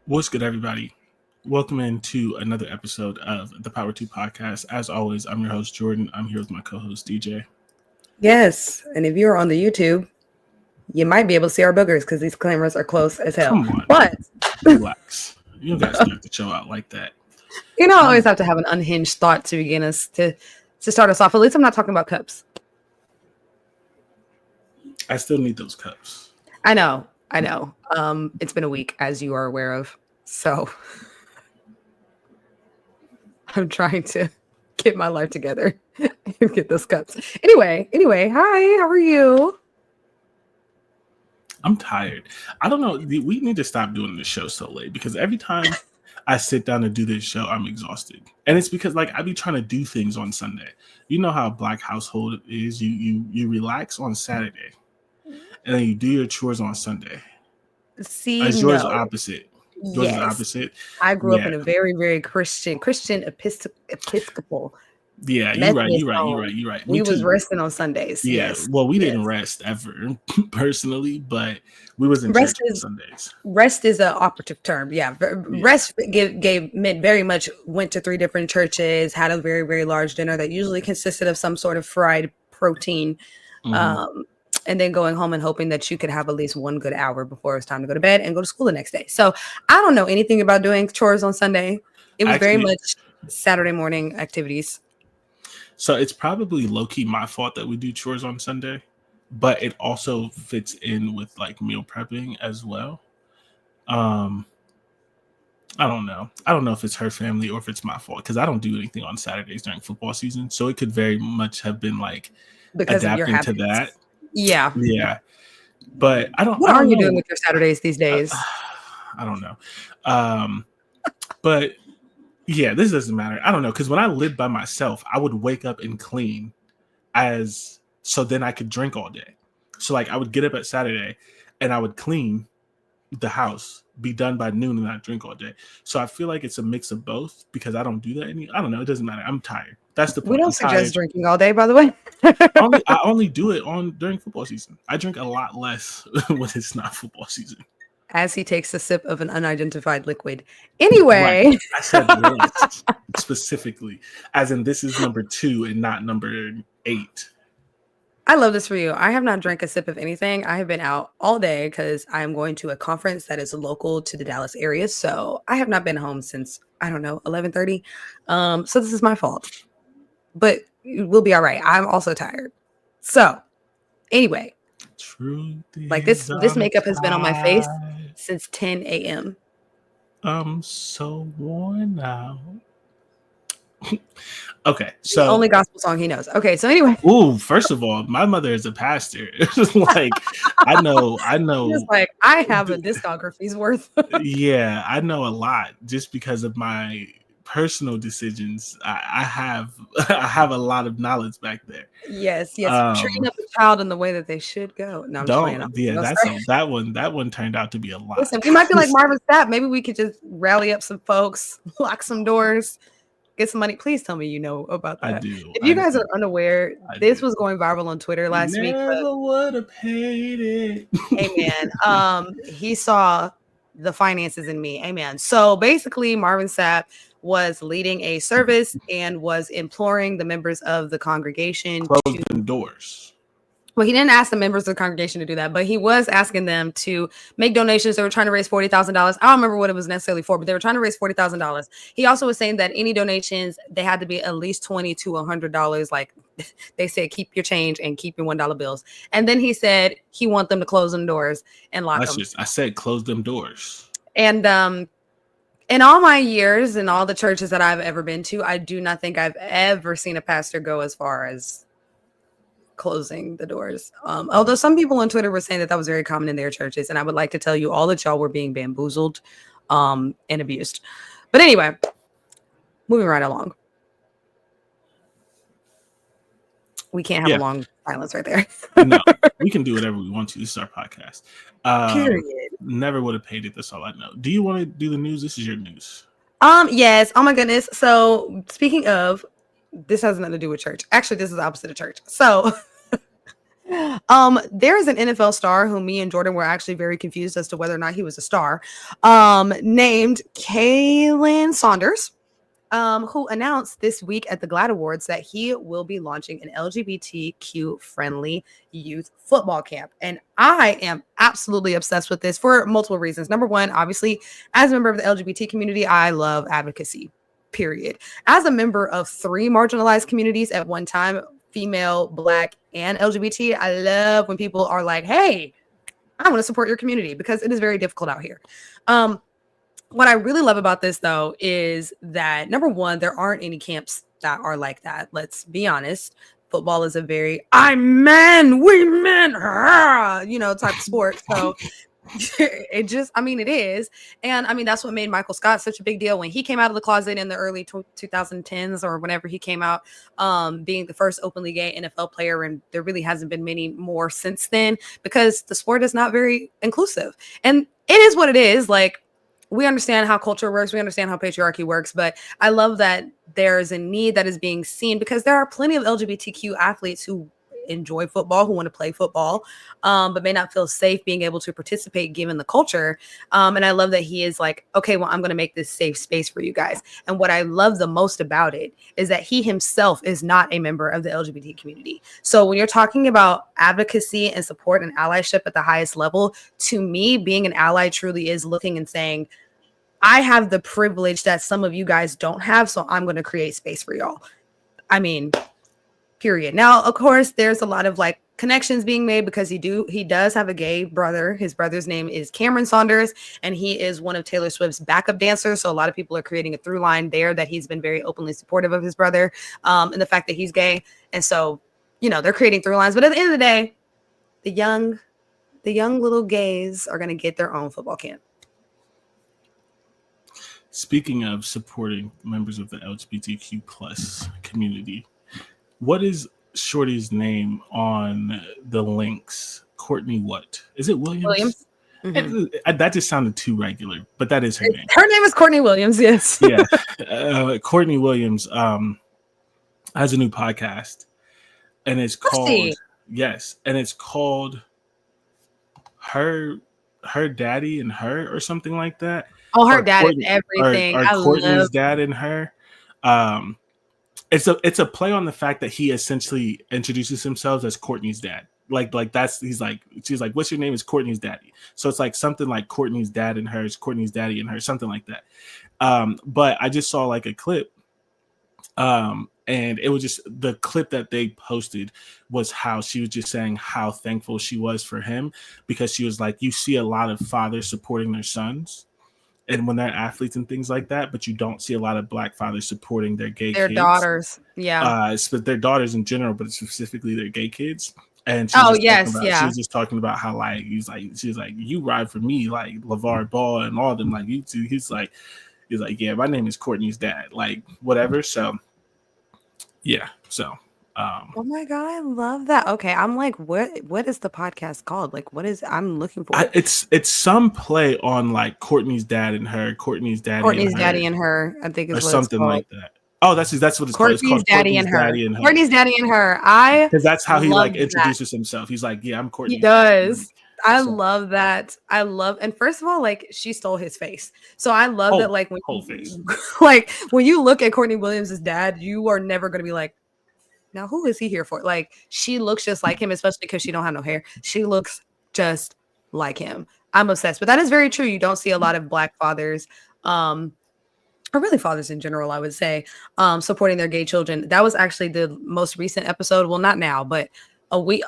What's good, everybody? Welcome into another episode of the Power 2 podcast. As always, I'm your host, Jordan. I'm here with my co-host, DJ. Yes, and if you're on the YouTube, you might be able to see our boogers because these cameras are close as hell. Come on, But relax. You don't got to start the show out like that. I always have to have an unhinged thought to begin us to start us off. At least I'm not talking about cups. I still need those cups. I know. It's been a week, as you are aware of. So I'm trying to get my life together and get those cups. Anyway, hi, how are you? I'm tired. I don't know. We need to stop doing this show so late because every time I sit down to do this show, I'm exhausted. And it's because I be trying to do things on Sunday. You know how a Black household is. You relax on Saturday and then you do your chores on Sunday. See, Is yours opposite? Yours is Yes. opposite. I grew up in a very, very Christian Episcopal. Yeah, you're right. We was resting on Sundays. Yeah, Yes. well, we didn't rest ever personally, but we was in Rest church on is Sundays. rest is an operative term. Yeah. Rest meant very much went to 3 different churches, had a very, very large dinner that usually consisted of some sort of fried protein. And then going home and hoping that you could have at least 1 good hour before it's time to go to bed and go to school the next day. So I don't know anything about doing chores on Sunday. It was very much Saturday morning activities. So it's probably low-key my fault that we do chores on Sunday, but it also fits in with meal prepping as well. I don't know. I don't know if it's her family or if it's my fault because I don't do anything on Saturdays during football season. So it could very much have been because adapting to that. Yeah. But I don't. What I don't are you know. doing with your Saturdays these days? I don't know. But yeah, this doesn't matter. I don't know because when I lived by myself, I would wake up and clean, so then I could drink all day. So I would get up at Saturday, and I would clean the house, be done by noon, and I drink all day. So I feel like it's a mix of both because I don't do that I don't know. It doesn't matter. I'm tired. That's the point. We don't suggest drinking all day, by the way. I only do it during football season. I drink a lot less when it's not football season. As he takes a sip of an unidentified liquid. Anyway. Right. I said less specifically, as in this is number 2 and not number 8. I love this for you. I have not drank a sip of anything. I have been out all day because I'm going to a conference that is local to the Dallas area. So I have not been home since, 11:30. So this is my fault. But we'll be all right. I'm also tired. So anyway, this makeup has been on my face since 10 a.m. I'm so worn out. Okay, so the only gospel song he knows. Okay, so anyway. Ooh, first of all, my mother is a pastor. I know. Just I have a discography's worth. Yeah, I know a lot just because of my personal decisions. I have a lot of knowledge back there. Yes. Train up a child in the way that they should go. No, I'm don't. Yeah, that one turned out to be a lot. Listen, we might be like Marvin Sapp. Maybe we could just rally up some folks, lock some doors, get some money. Please tell me you know about that. I do. If you guys are unaware, this was going viral on Twitter last week. Never would have paid it. Amen. He saw the finances in me. Amen. So basically, Marvin Sapp was leading a service and was imploring the members of the congregation close the doors. Well, he didn't ask the members of the congregation to do that, but he was asking them to make donations. They were trying to raise $40,000. I don't remember what it was necessarily for, but they were trying to raise $40,000. He also was saying that any donations, they had to be at least $20 to $100. Like they said, keep your change and keep your $1 bills. And then he said he want them to close them doors and lock them. I said close them doors. And in all my years in all the churches that I've ever been to, I do not think I've ever seen a pastor go as far as closing the doors. Although some people on Twitter were saying that was very common in their churches. And I would like to tell you all that y'all were being bamboozled and abused. But anyway, moving right along. We can't have a long silence right there. No, we can do whatever we want to. This is our podcast. Period. Never would have paid it. That's all I know. Do you want to do the news? This is your news. Yes. Oh my goodness. So speaking of, this has nothing to do with church. Actually, this is the opposite of church. So There's an NFL star who me and Jordan were actually very confused as to whether or not he was a star, named Kalen Saunders, who announced this week at the GLAAD Awards that he will be launching an LGBTQ friendly youth football camp. And I am absolutely obsessed with this for multiple reasons. Number one, obviously, as a member of the LGBT community, I love advocacy, period. As a member of 3 marginalized communities at one time, female, Black, and LGBT, I love when people are like, hey, I want to support your community, because it is very difficult out here. What I really love about this, though, is that, number one, there aren't any camps that are like that. Let's be honest. Football is a very I'm men, we men, type of sport. So it just, it is. And that's what made Michael Scott such a big deal when he came out of the closet in the early 2010s or whenever he came out, being the first openly gay NFL player. And there really hasn't been many more since then, because the sport is not very inclusive. And it is what it is. Like, we understand how culture works. We understand how patriarchy works. But I love that there's a need that is being seen, because there are plenty of LGBTQ athletes who enjoy football, who want to play football, but may not feel safe being able to participate given the culture. And I love that he is like, okay, well, I'm going to make this safe space for you guys. And what I love the most about it is that he himself is not a member of the LGBT community. So when you're talking about advocacy and support and allyship at the highest level, to me, being an ally truly is looking and saying, I have the privilege that some of you guys don't have, so I'm going to create space for y'all. Period. Now, of course, there's a lot of like connections being made, because he does have a gay brother. His brother's name is Cameron Saunders, and he is one of Taylor Swift's backup dancers. So a lot of people are creating a through line there that he's been very openly supportive of his brother, and the fact that he's gay. And so, they're creating through lines. But at the end of the day, the young little gays are going to get their own football camp. Speaking of supporting members of the LGBTQ plus community, what is Shorty's name on the links? Courtney what? Is it Williams? Mm-hmm. That just sounded too regular, but that is her name. Her name is Courtney Williams, yes. Yeah. Courtney Williams has a new podcast, and it's called Her Daddy and Her or something like that. Oh, Her Dad and everything. Or Courtney's Dad and Her. It's a play on the fact that he essentially introduces himself as Courtney's dad. She's like, what's your name? Is Courtney's daddy. So it's like something like Courtney's dad and hers, Courtney's daddy and her, something like that. But I just saw like a clip, and it was just the clip that they posted was how she was just saying how thankful she was for him, because she was like, you see a lot of fathers supporting their sons and when they're athletes and things like that, but you don't see a lot of Black fathers supporting their gay kids. Daughters. Yeah. But their daughters in general, but specifically their gay kids. And she was just talking about how like she's like, you ride for me like LeVar Ball and all of them, like you two. He's like, yeah, my name is Courtney's dad, like whatever. So yeah. So oh my God, I love that. Okay, I'm like, what is the podcast called? Like, what is I'm looking for? It's some play on like Courtney's dad and her, Courtney's daddy and her, I think is or what something like that. Oh, that's what it's called. It's called Daddy and Her. Courtney's Daddy and Her. Because that's how he like introduces himself. He's like, yeah, I'm Courtney. He does. I love that. And first of all, like she stole his face. So I love that. Like when you look at Courtney Williams' dad, you are never going to be like, now, who is he here for? Like, she looks just like him, especially because she don't have no hair. She looks just like him. I'm obsessed. But that is very true. You don't see a lot of Black fathers, or really fathers in general, I would say, supporting their gay children. That was actually the most recent episode. Well, not now, but a week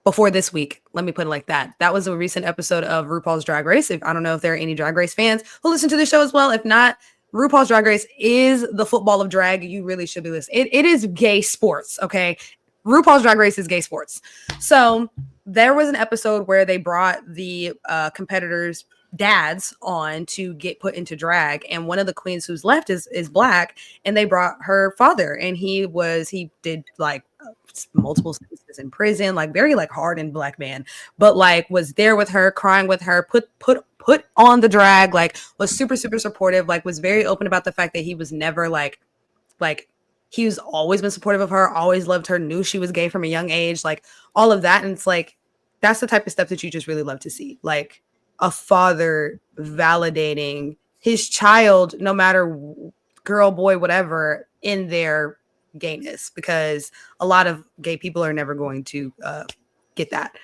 before this week. Let me put it like that. That was a recent episode of RuPaul's Drag Race. I don't know if there are any Drag Race fans who listen to the show as well. If not, RuPaul's Drag Race is the football of drag. You really should be listening. It is gay sports, okay? RuPaul's Drag Race is gay sports. So there was an episode where they brought the competitors' dads on to get put into drag, and one of the queens who's left is Black, and they brought her father, and he did like multiple sentences in prison, like very like hardened Black man, but like was there with her, crying with her, put on the drag, like was super, super supportive, like was very open about the fact that he was never like He's always been supportive of her, always loved her, knew she was gay from a young age, like all of that. And it's like, that's the type of stuff that you just really love to see. Like a father validating his child, no matter girl, boy, whatever, in their gayness, because a lot of gay people are never going to get that.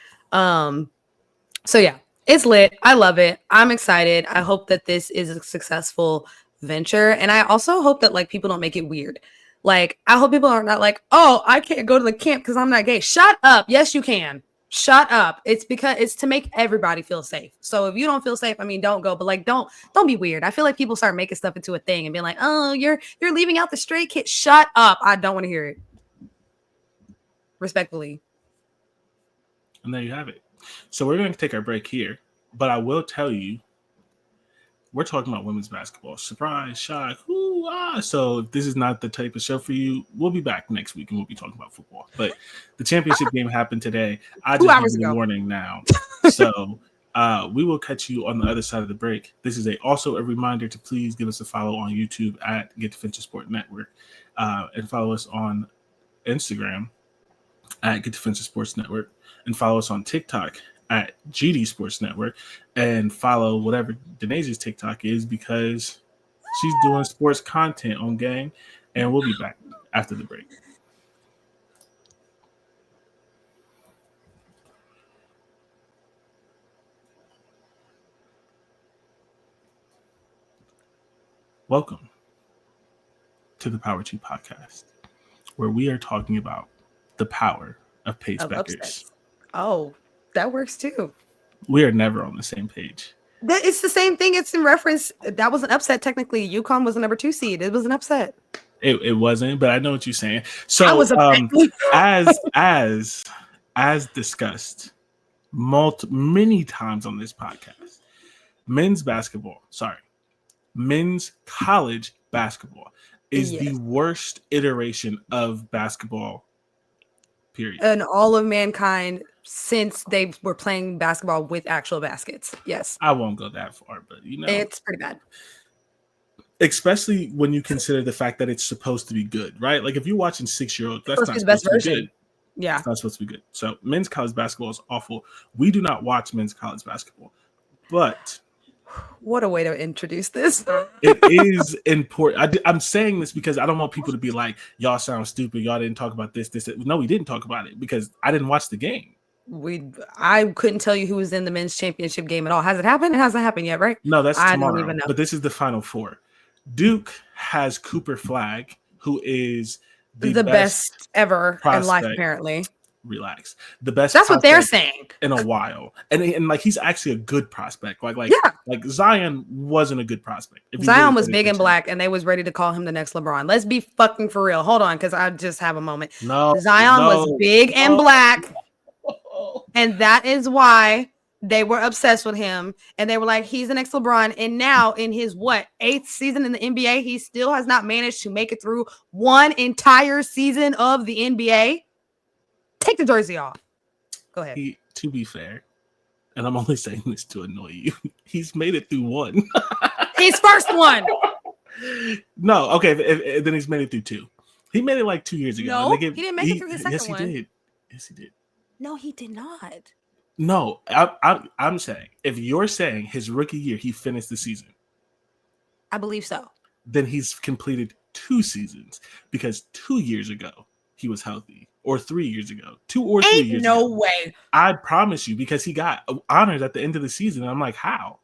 So yeah, it's lit. I love it. I'm excited. I hope that this is a successful venture. And I also hope that like people don't make it weird. Like, I hope people are not like, oh, I can't go to the camp because I'm not gay. Shut up. Yes, you can. Shut up. It's because it's to make everybody feel safe. So if you don't feel safe, I mean, don't go. But like, don't be weird. I feel like people start making stuff into a thing and being like, oh, you're leaving out the straight kid. Shut up. I don't want to hear it. Respectfully. And there you have it. So we're going to take our break here, but I will tell you, we're talking about women's basketball. Surprise, shock, ooh, ah. So if this is not the type of show for you, we'll be back next week and we'll be talking about football. But the championship game happened today. I just give you a warning now. So we will catch you on the other side of the break. This is also a reminder to please give us a follow on YouTube at Get Defensive Sport Network and follow us on Instagram at Get Defensive Sports Network and follow us on TikTok at GD Sports Network, and follow whatever Danae's TikTok is because she's doing sports content on Gang, and we'll be back after the break. Welcome to the Power 2 podcast, where we are talking about the power of Paige Bueckers. Oh, that works too. We are never on the same page. It's the same thing. It's in reference. That was an upset. Technically, UConn was the number 2 seed. It was an upset. It wasn't, but I know what you're saying. So as discussed many times on this podcast, men's college basketball is the worst iteration of basketball, period. And all of mankind since they were playing basketball with actual baskets. Yes. I won't go that far, but it's pretty bad. Especially when you consider the fact that it's supposed to be good, right? Like if you're watching 6-year-olds, that's not supposed to be good. Yeah. It's not supposed to be good. So men's college basketball is awful. We do not watch men's college basketball, but what a way to introduce this. It is important. I'm saying this because I don't want people to be like, y'all sound stupid. Y'all didn't talk about this. No, we didn't talk about it because I didn't watch the game. I couldn't tell you who was in the men's championship game at all. Has it happened? It hasn't happened yet, right? No, that's tomorrow. I don't even know. But this is the Final Four. Duke has Cooper Flagg, who is the best ever prospect. In life, apparently. Relax. The best. That's what they're saying in a while, and like he's actually a good prospect. Like Zion wasn't a good prospect. Zion was big and black, and they was ready to call him the next LeBron. Let's be fucking for real. Hold on, because I just have a moment. Zion was big and black, and that is why they were obsessed with him, and they were like, he's the next LeBron. And now in his 8th season in the NBA, he still has not managed to make it through one entire season of the NBA. Take the jersey off. Go ahead. To be fair, and I'm only saying this to annoy you, he's made it through one. His first one. No, okay, then he's made it through 2. He made it like 2 years ago. No, he didn't make it through his second one. Yes, he did. No, he did not. No, I'm saying, if you're saying his rookie year, he finished the season. I believe so. Then he's completed 2 seasons because 2 years ago he was healthy. Or 3 years ago, 2 or 3 years ago. No way. I promise you, because he got honors at the end of the season. And I'm like, how?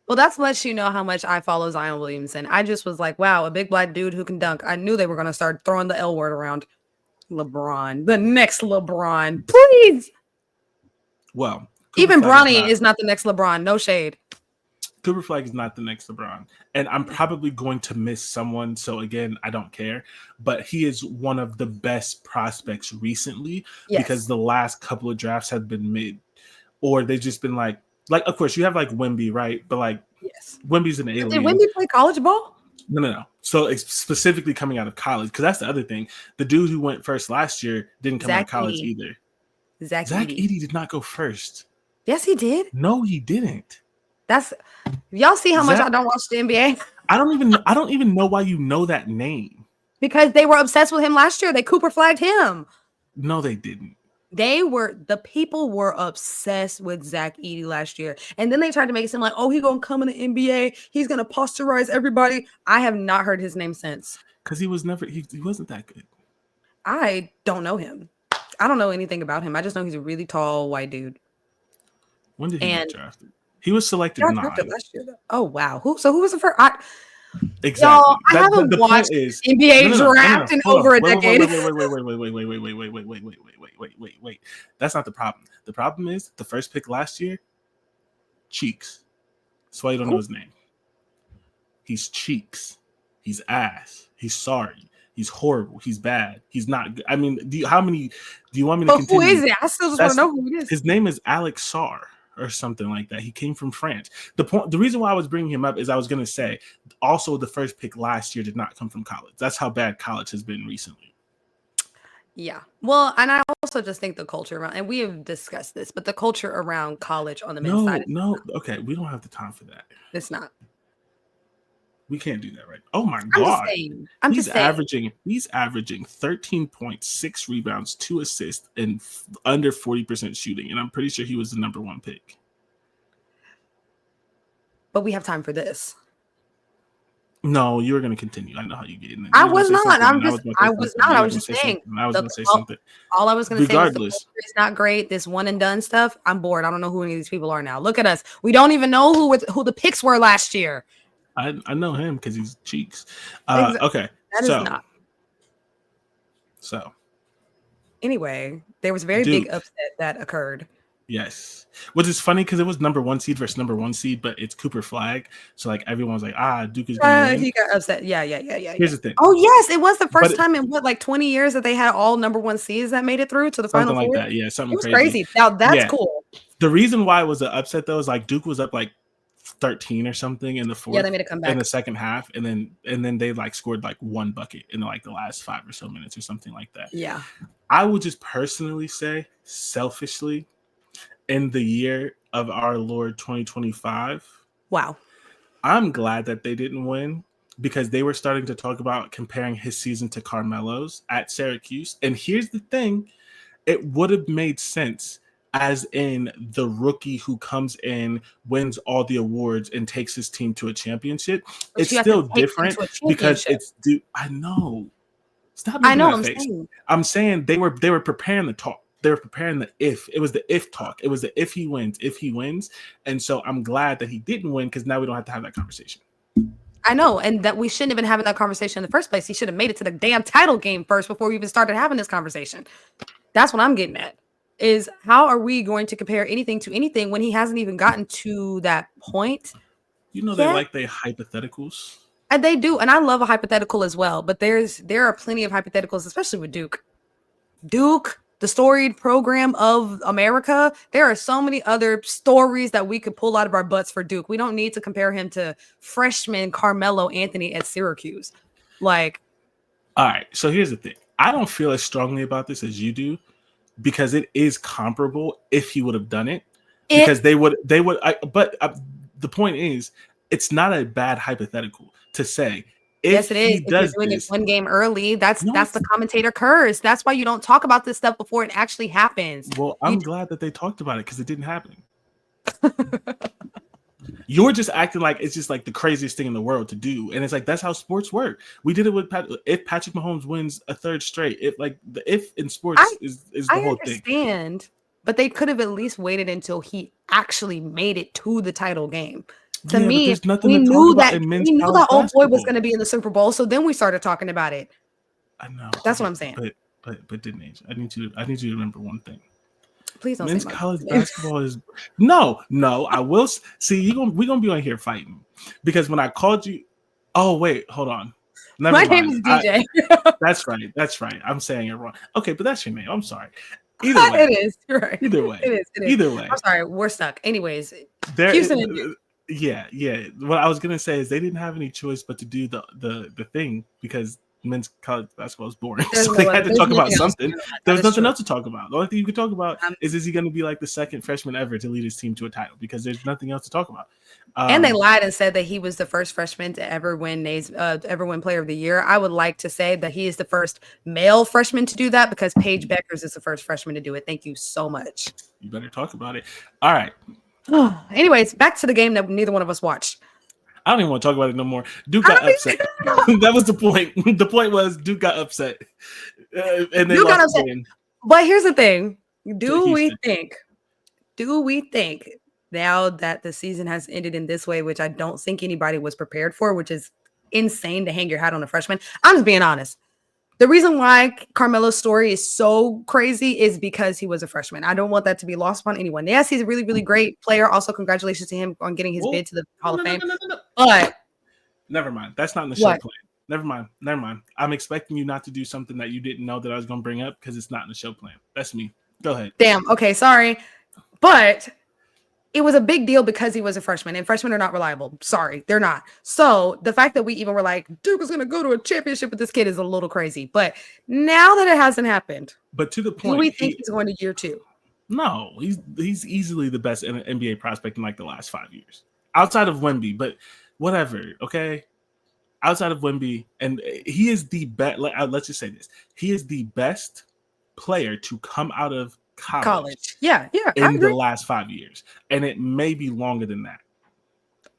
Well, that's lets you know how much I follow Zion Williamson. I just was like, wow, a big black dude who can dunk. I knew they were going to start throwing the L word around. LeBron, the next LeBron, please. Well, even Bronny is not the next LeBron. No shade. Cooper Flagg is not the next LeBron. And I'm probably going to miss someone. So again, I don't care. But he is one of the best prospects recently because the last couple of drafts have been mid. Or they've just been like, of course, you have like Wemby, right? But like, Wemby's an alien. Did Wemby play college ball? No. So it's specifically coming out of college. Because that's the other thing. The dude who went first last year didn't come out of college either. Zach Edey did not go first. Yes, he did. No, he didn't. Y'all see how much I don't watch the NBA? I don't even know why you know that name. Because they were obsessed with him last year. They Cooper flagged him. No, they didn't. The people were obsessed with Zach Edey last year. And then they tried to make it seem like, oh, he's going to come in the NBA. He's going to posterize everybody. I have not heard his name since. Because he wasn't that good. I don't know him. I don't know anything about him. I just know he's a really tall white dude. When did he get drafted? He was selected last year. Oh, wow. Who was the first? Exactly. Y'all, I haven't watched NBA draft in over a decade. Wait. That's not the problem. The problem is the first pick last year, Cheeks. That's why you don't know his name. He's Cheeks. He's ass. He's sorry. He's horrible. He's bad. He's not good. I mean, do you want me to continue? Who is it? I still just want to know who it is. His name is Alex Sarr or something like that. He came from France. The reason why I was bringing him up is I was going to say also the first pick last year did not come from college. That's how bad college has been recently. Yeah. Well, and I also just think the culture around, and we have discussed this, but the culture around college on the men's side. Okay. We don't have the time for that. It's not. We can't do that, right? Oh my God. He's averaging 13.6 rebounds, 2 assists, and under 40% shooting. And I'm pretty sure he was the number 1 pick. But we have time for this. No, you were going to continue. I know how you get in. I was not. I was just saying. I was going to say something. All I was going to say was it's not great. This one and done stuff. I'm bored. I don't know who any of these people are now. Look at us. We don't even know who the picks were last year. I know him because he's Cheeks. Exactly. Okay. That is not. So. Anyway, there was a very big upset that occurred. Yes. Which is funny because it was number 1 seed versus number 1 seed, but it's Cooper flag. So like everyone was like, Duke is going to win. He got upset. Yeah. Here's the thing. Oh, yes. It was the first time in 20 years that they had all number 1 seeds that made it through to the final four. Something like that. Yeah. Something it was crazy. Now that's cool. The reason why it was an upset though is like Duke was up like 13 or something in the fourth. Yeah, they made it come back in the second half, and then they like scored like 1 bucket in like the last 5 or so minutes or something like that. Yeah, I would just personally say, selfishly, in the year of our Lord 2025, wow, I'm glad that they didn't win because they were starting to talk about comparing his season to Carmelo's at Syracuse. And here's the thing, it would have made sense. As in the rookie who comes in, wins all the awards, and takes his team to a championship. But it's still different because it's I know. Stop making that face. I'm saying they were preparing the talk. They were preparing the if. It was the if talk. It was the if he wins. And so I'm glad that he didn't win because now we don't have to have that conversation. I know, and that we shouldn't have been having that conversation in the first place. He should have made it to the damn title game first before we even started having this conversation. That's what I'm getting at. Is how are we going to compare anything to anything when he hasn't even gotten to that point? They like their hypotheticals. And they do. And I love a hypothetical as well. But there are plenty of hypotheticals, especially with Duke. Duke, the storied program of America. There are so many other stories that we could pull out of our butts for Duke. We don't need to compare him to freshman Carmelo Anthony at Syracuse. Like, all right. So here's the thing. I don't feel as strongly about this as you do. Because it is comparable if he would have done it. Because they would. But the point is, it's not a bad hypothetical to say. Yes, it is. If you're doing it 1 game early, that's the commentator curse. That's why you don't talk about this stuff before it actually happens. Well, I'm glad that they talked about it because it didn't happen. You're just acting like it's just like the craziest thing in the world to do, and it's like that's how sports work. We did it with if Patrick Mahomes wins a 3rd straight. If like the if in sports is the whole thing. I understand, but they could have at least waited until he actually made it to the title game. To me, we knew that old boy was going to be in the Super Bowl, so then we started talking about it. I know. That's what I'm saying. But didn't age. I need you to remember one thing. Please don't. Men's college basketball is no. I will see. We're gonna be on here fighting because when I called you, oh wait, hold on. My name is DJ. That's right. I'm saying it wrong. Okay, but that's your name. I'm sorry. Either way, it is. You're right. Either way, it is. Either way, I'm sorry. We're stuck. Anyways, yeah. What I was gonna say is they didn't have any choice but to do the thing because men's college basketball is boring. There's So they had to talk about nothing else to something. do. There was That is nothing true. else to talk about. The only thing you could talk about Um, is he going to be like the second freshman ever to lead his team to a title? Because there's nothing else to talk about. And they lied and said that he was the first freshman to ever win Player of the Year. I would like to say that he is the first male freshman to do that because Paige Bueckers is the first freshman to do it. Thank you so much. You better talk about it. All right. Anyways, back to the game that neither one of us watched. I don't even want to talk about it no more. Duke got upset. That was the point. The point was Duke got upset. And they lost the game. But here's the thing. Do we think now that the season has ended in this way, which I don't think anybody was prepared for, which is insane to hang your hat on a freshman. I'm just being honest. The reason why Carmelo's story is so crazy is because he was a freshman. I don't want that to be lost upon anyone. Yes, he's a really, really great player. Also, congratulations to him on getting his bid to the Hall of Fame. But never mind. That's not in the show plan. Never mind. I'm expecting you not to do something that you didn't know that I was going to bring up because it's not in the show plan. That's me. Go ahead. Damn. Okay, sorry. But it was a big deal because he was a freshman, and freshmen are not reliable. Sorry, they're not. So the fact that we even were like, Duke is going to go to a championship with this kid is a little crazy. But now that it hasn't happened, but to the point, do we think he's going to year 2? No, he's easily the best NBA prospect in like the last 5 years, outside of Wemby. But whatever, okay. Outside of Wemby, and he is the best. Let's just say this: he is the best player to come out of college. Yeah. In the last 5 years, and it may be longer than that.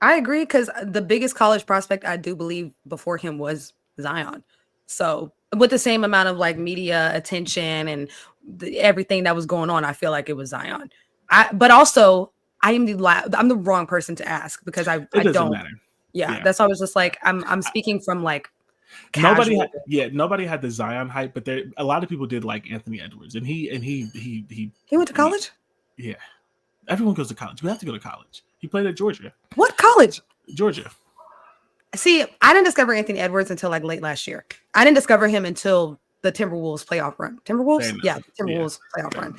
I agree because the biggest college prospect I do believe before him was Zion. So with the same amount of like media attention and everything that was going on, I feel like it was Zion. But also I'm the wrong person to ask because I don't matter. Yeah, that's why I was just like I'm speaking from like. Nobody had the Zion hype, but a lot of people did like Anthony Edwards, and he went to college. Yeah, everyone goes to college. You have to go to college. He played at Georgia. What college? Georgia. See, I didn't discover Anthony Edwards until like late last year. I didn't discover him until the Timberwolves playoff run. Timberwolves playoff run.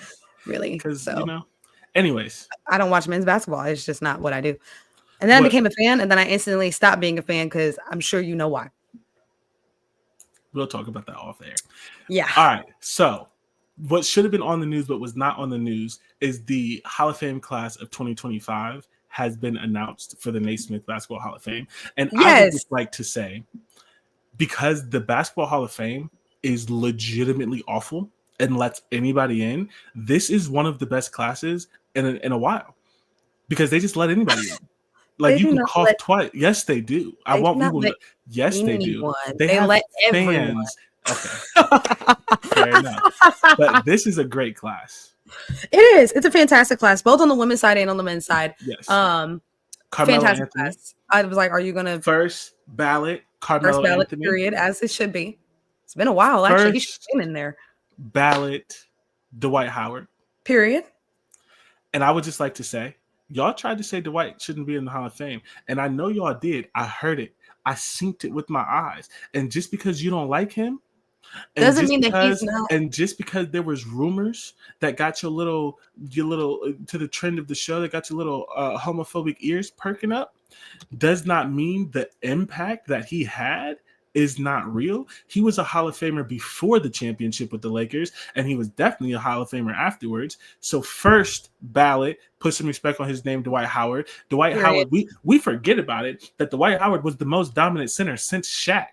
Really? Because anyways, I don't watch men's basketball. It's just not what I do. And then I became a fan, and then I instantly stopped being a fan because I'm sure you know why. We'll talk about that off air. Yeah. All right. So what should have been on the news but was not on the news is the Hall of Fame class of 2025 has been announced for the Naismith Basketball Hall of Fame. And I would just like to say, because the Basketball Hall of Fame is legitimately awful and lets anybody in, this is one of the best classes in a while because they just let anybody in. Like you can cough twice. Yes, they do. Yes, they do. They have let fans. Okay. Fair enough. But this is a great class. It is. It's a fantastic class, both on the women's side and on the men's side. Yes. Carmelo fantastic Anthony. Class. I was like, are you gonna first ballot Carmelo Anthony? Period, as it should be. It's been a while, actually. He should have been in there. Ballot Dwight Howard. Period. And I would just like to say, y'all tried to say Dwight shouldn't be in the Hall of Fame. And I know y'all did. I heard it. I synced it with my eyes. And just because you don't like him, doesn't mean that he's not. And just because there was rumors that got your little to the trend of the show, that got your little homophobic ears perking up, does not mean the impact that he had is not real. He was a Hall of Famer before the championship with the Lakers, and he was definitely a Hall of Famer afterwards. So first ballot, put some respect on his name, Dwight Howard. Dwight Howard, we forget about it, that Dwight Howard was the most dominant center since Shaq.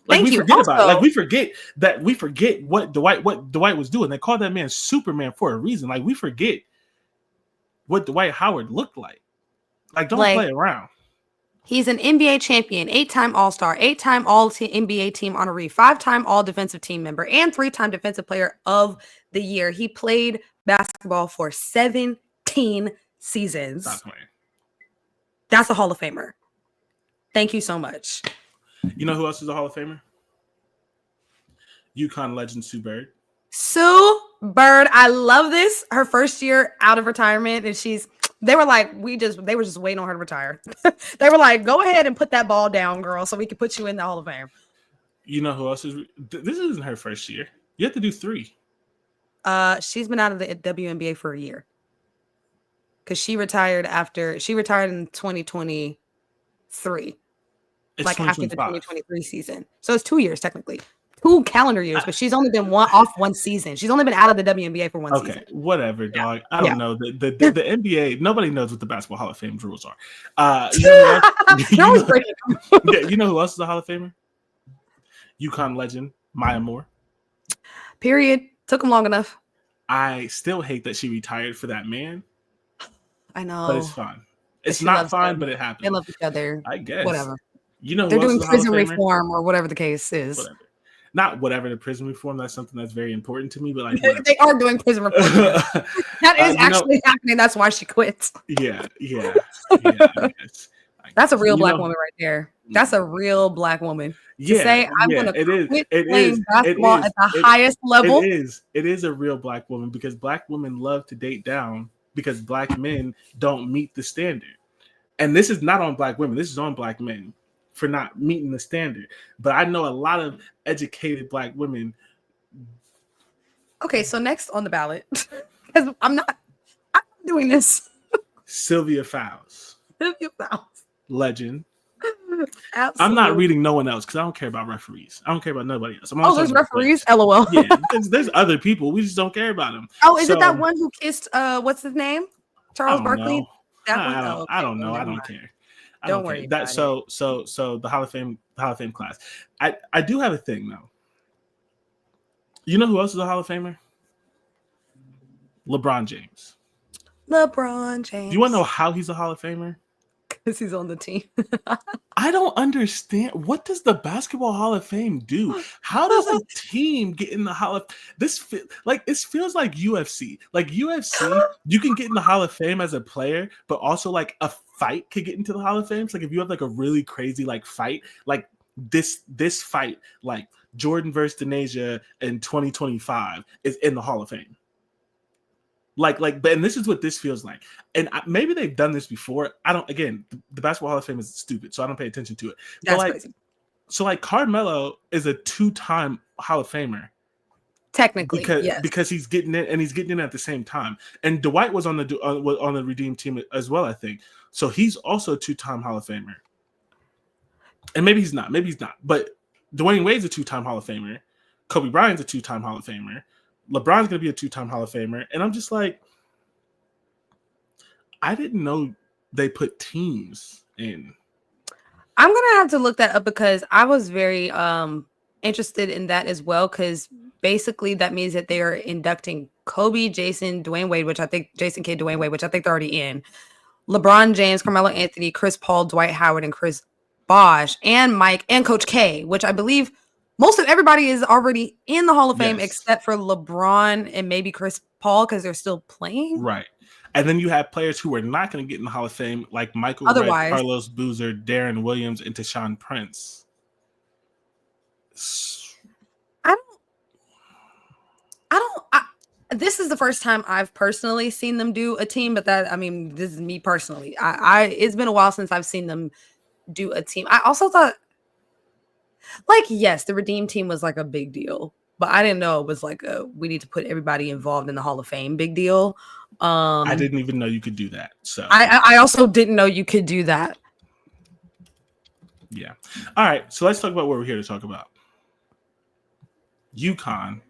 Like we forget about it. Like we forget what Dwight was doing. They called that man Superman for a reason. Like we forget what Dwight Howard looked like. Like don't play around. He's an NBA champion, 8-time All-Star, 8-time All-NBA team honoree, 5-time All-Defensive Team member, and 3-time Defensive Player of the Year. He played basketball for 17 seasons. Stop playing. That's a Hall of Famer. Thank you so much. You know who else is a Hall of Famer? UConn legend Sue Bird. Sue Bird. I love this. Her first year out of retirement, and they were like, they were just waiting on her to retire. They were like, go ahead and put that ball down, girl, so we can put you in the Hall of Fame. You know who else is? This isn't her first year. You have to do 3. She's been out of the WNBA for a year. Because she retired in 2023. It's like after the 2025. 2023 season. So it's 2 years technically. 2 calendar years, but she's only been off one season. She's only been out of the WNBA for one season. Okay, whatever, Yeah. dog. I don't know. The NBA, nobody knows what the Basketball Hall of Fame rules are. You know who else? You know who else is a Hall of Famer? UConn legend Maya Moore. Period. Took him long enough. I still hate that she retired for that man. I know. But it's fine. It's not fine, but it happened. They love each other. I guess. Whatever. You know, they're doing prison reform or whatever the case is. Whatever. Not whatever the prison reform. That's something that's very important to me. But like, whatever. They are doing prison reform. That is actually happening. That's why she quits. Yeah. That's a real black woman right there. That's a real black woman. To say I'm going to quit playing basketball at the highest level. It is a real black woman because black women love to date down because black men don't meet the standard. And this is not on black women. This is on black men for not meeting the standard. But I know a lot of educated black women. Okay, so next on the ballot, because I'm not doing this. Sylvia Fowles. Legend. Absolutely. I'm not reading no one else because I don't care about referees. I don't care about nobody else. There's referees? LOL. Yeah, there's other people. We just don't care about them. Oh, is it that one who kissed, what's his name? Charles Barkley? I don't know. I don't care. Don't worry. So the Hall of Fame class. I do have a thing though. You know who else is a Hall of Famer? LeBron James. Do you want to know how he's a Hall of Famer? Because he's on the team. I don't understand. What does the Basketball Hall of Fame do? How does a team get in the Hall of this? It feels like UFC. Like UFC, you can get in the Hall of Fame as a player, but also like a fight could get into the Hall of Fame. So like if you have like a really crazy like fight, like this fight, like Jordan versus Denasia in 2025 is in the Hall of Fame. And this is what this feels like. And maybe they've done this before. The Basketball Hall of Fame is stupid, so I don't pay attention to it. That's crazy. So Carmelo is a 2-time Hall of Famer. Technically, because he's getting it and he's getting it at the same time. And Dwight was on the Redeem team as well, I think. So he's also a 2-time Hall of Famer. And maybe he's not. But Dwayne Wade's a 2-time Hall of Famer. Kobe Bryant's a 2-time Hall of Famer. LeBron's going to be a 2-time Hall of Famer. And I'm just like, I didn't know they put teams in. I'm going to have to look that up because I was very interested in that as well. Because basically that means that they are inducting Kobe, Jason, Dwayne Wade, which I think Jason Kidd, Dwayne Wade, which I think they're already in. LeBron James, Carmelo Anthony, Chris Paul, Dwight Howard, and Chris Bosh, and Mike, and Coach K, which I believe most of everybody is already in the Hall of Fame except for LeBron and maybe Chris Paul because they're still playing. Right. And then you have players who are not going to get in the Hall of Fame like Michael Redd, Carlos Boozer, Darren Williams, and Tashawn Prince. This is the first time I've personally seen them do a team, but this is me personally. It's been a while since I've seen them do a team. I also thought, yes, the Redeem team was like a big deal, but I didn't know it was like we need to put everybody involved in the Hall of Fame big deal. I didn't even know you could do that. So I also didn't know you could do that. Yeah. All right. So let's talk about what we're here to talk about. UConn,